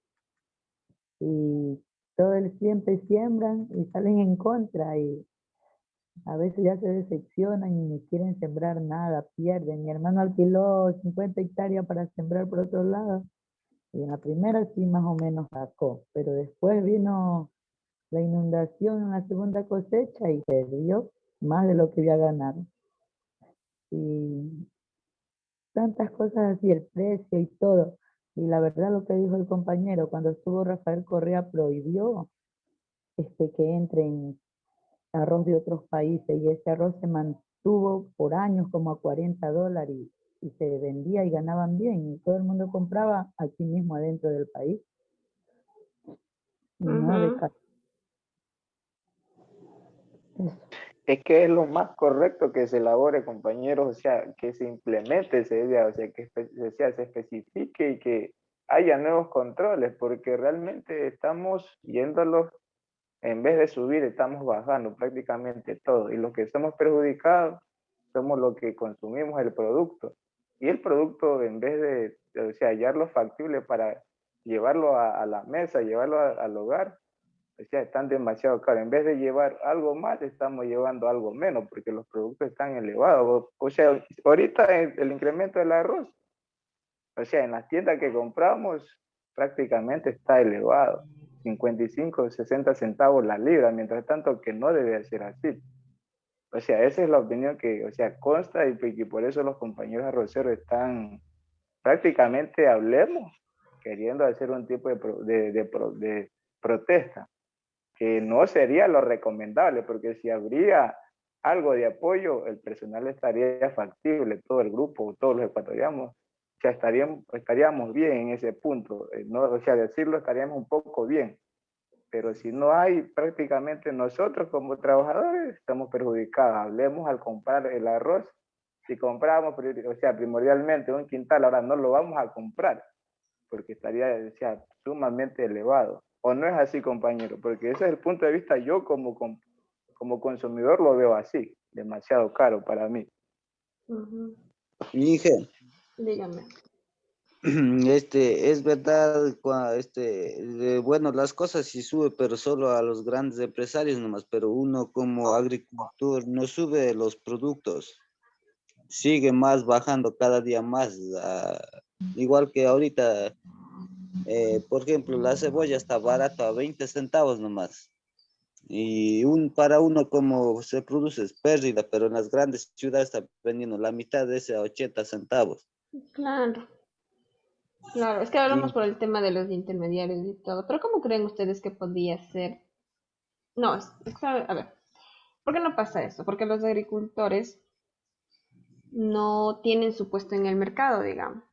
Y todo el siempre siembran y salen en contra y a veces ya se decepcionan y ni quieren sembrar nada, pierden. Mi hermano alquiló 50 hectáreas para sembrar por otro lado y en la primera sí más o menos sacó, pero después vino la inundación en la segunda cosecha y perdió más de lo que había ganado. Y tantas cosas así, el precio y todo. Y la verdad lo que dijo el compañero, cuando estuvo Rafael Correa prohibió que entren arroz de otros países y ese arroz se mantuvo por años como a $40 y se vendía y ganaban bien y todo el mundo compraba aquí mismo adentro del país. Y no de Es que es lo más correcto que se elabore, compañeros, o sea, que se implemente esa idea, o sea, que se especifique y que haya nuevos controles, porque realmente estamos yéndolos, en vez de subir, estamos bajando prácticamente todo, y los que somos perjudicados somos los que consumimos el producto, y el producto, en vez de o sea, hallarlo factible para llevarlo a la mesa, llevarlo al hogar, o sea, están demasiado caros. En vez de llevar algo más, estamos llevando algo menos porque los productos están elevados. O sea, ahorita el incremento del arroz, o sea, en las tiendas que compramos prácticamente está elevado. 55, 60 centavos la libra, mientras tanto que no debe ser así. O sea, esa es la opinión que, o sea, consta y por eso los compañeros arroceros están prácticamente, hablemos, queriendo hacer un tipo de protesta, que no sería lo recomendable, porque si habría algo de apoyo, el personal estaría factible, todo el grupo, todos los ecuatorianos, o sea, estaríamos bien en ese punto, no, o sea, decirlo estaríamos un poco bien, pero si no hay prácticamente nosotros como trabajadores, estamos perjudicados. Hablemos al comprar el arroz, si compramos, o sea, primordialmente un quintal, ahora no lo vamos a comprar, porque estaría, o sea, sumamente elevado. ¿O no es así, compañero? Porque ese es el punto de vista, yo como consumidor lo veo así, demasiado caro para mí. Inge, Dígame. es verdad, bueno, las cosas sí sube, pero solo a los grandes empresarios nomás, pero uno como agricultor no sube los productos, sigue más bajando cada día más, igual que ahorita Por ejemplo, la cebolla está barata a 20 centavos nomás. Y para uno como se produce es pérdida, pero en las grandes ciudades está vendiendo la mitad de ese a 80 centavos. Claro, claro. Es que hablamos Y por el tema de los intermediarios y todo. Pero ¿cómo creen ustedes que podía ser? No, a ver, ¿por qué no pasa eso? Porque los agricultores no tienen su puesto en el mercado, digamos.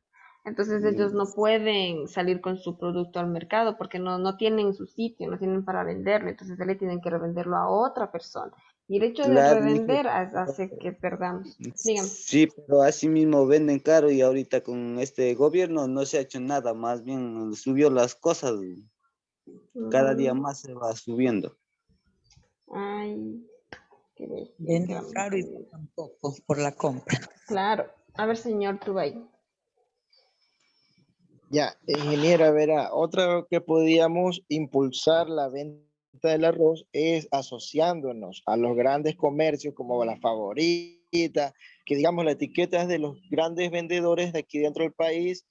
Entonces ellos no pueden salir con su producto al mercado porque no tienen su sitio, no tienen para venderlo, entonces le tienen que revenderlo a otra persona. Y el hecho de claro, revender hace que perdamos. Dígame. sí, pero así mismo venden caro y ahorita con este gobierno no se ha hecho nada, más bien subió las cosas, cada día Mm, más se va subiendo. ay, qué bestia, qué Venden vamos a caro y hacer. pagan poco por la compra. Claro. A ver, señor Tubay. Ya, ingeniera, verá, otra que podíamos impulsar la venta del arroz es asociándonos a los grandes comercios como La Favorita, que digamos la etiqueta es de los grandes vendedores de aquí dentro del país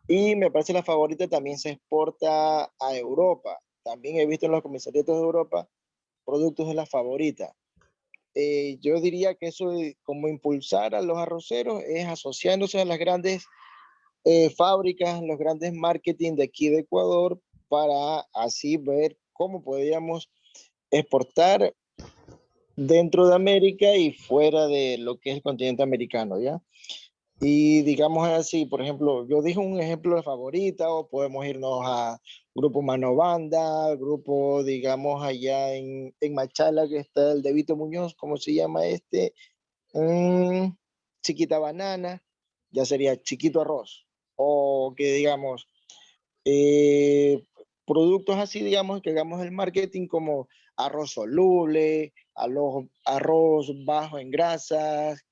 y me parece La Favorita también se exporta a Europa. También he visto en los comisariatos de Europa productos de La Favorita. Yo diría que eso de como impulsar a los arroceros es asociándose a las grandes fábricas, los grandes marketing de aquí de Ecuador para así ver cómo podríamos exportar dentro de América y fuera de lo que es el continente americano, ¿ya? Y digamos así, por ejemplo, yo dije un ejemplo de favorita o podemos irnos a Grupo Mano Banda, grupo, digamos, allá en Machala que está el de Vito Muñoz, ¿cómo se llama este? Mm, Chiquita Banana, ya sería Chiquito Arroz. O que digamos, eh, productos así, digamos, que hagamos el marketing como arroz soluble, arroz bajo en grasas,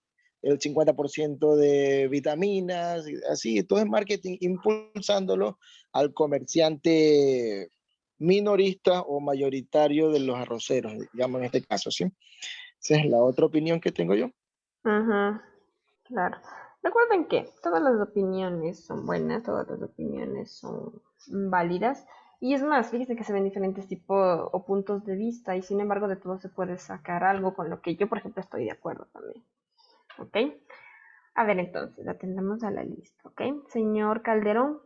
el 50% de vitaminas, así, todo es marketing impulsándolo al comerciante minorista o mayoritario de los arroceros, digamos en este caso, ¿sí? Esa es la otra opinión que tengo yo. Ajá, claro. Recuerden que todas las opiniones son buenas, todas las opiniones son válidas. Y es más, fíjense que se ven diferentes tipos o puntos de vista y sin embargo de todo se puede sacar algo con lo que yo, por ejemplo, estoy de acuerdo también. ¿Ok? A ver, entonces, atendamos a la lista. ¿Ok? Señor Calderón,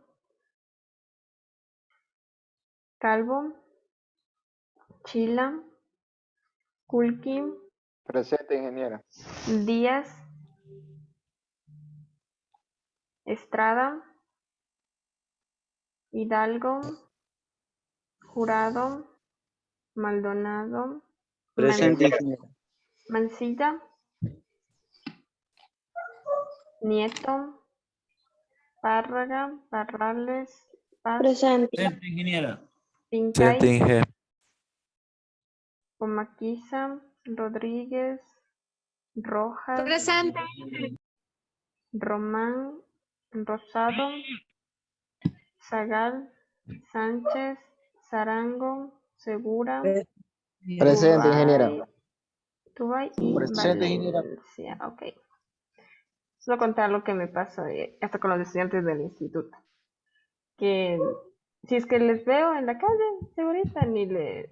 Calvo, Chila, Kulki, Presente, ingeniera. Díaz, Estrada, Hidalgo, Jurado, Maldonado, Presente, ingeniero. Mancilla, Nieto, Párraga, Parrales, Paz, Presente, ingeniera. Pincay, Presente, Inge. Comaquiza, Rodríguez, Rojas, Presente. Román, Rosado, Zagal, Sánchez, Zarango, Segura, Presente, ingeniera. Tubay y Presente, ingeniera. Valencia. Ok. Voy a contar lo que me pasa hasta con los estudiantes del instituto. Que si es que les veo en la calle, segurita, ni les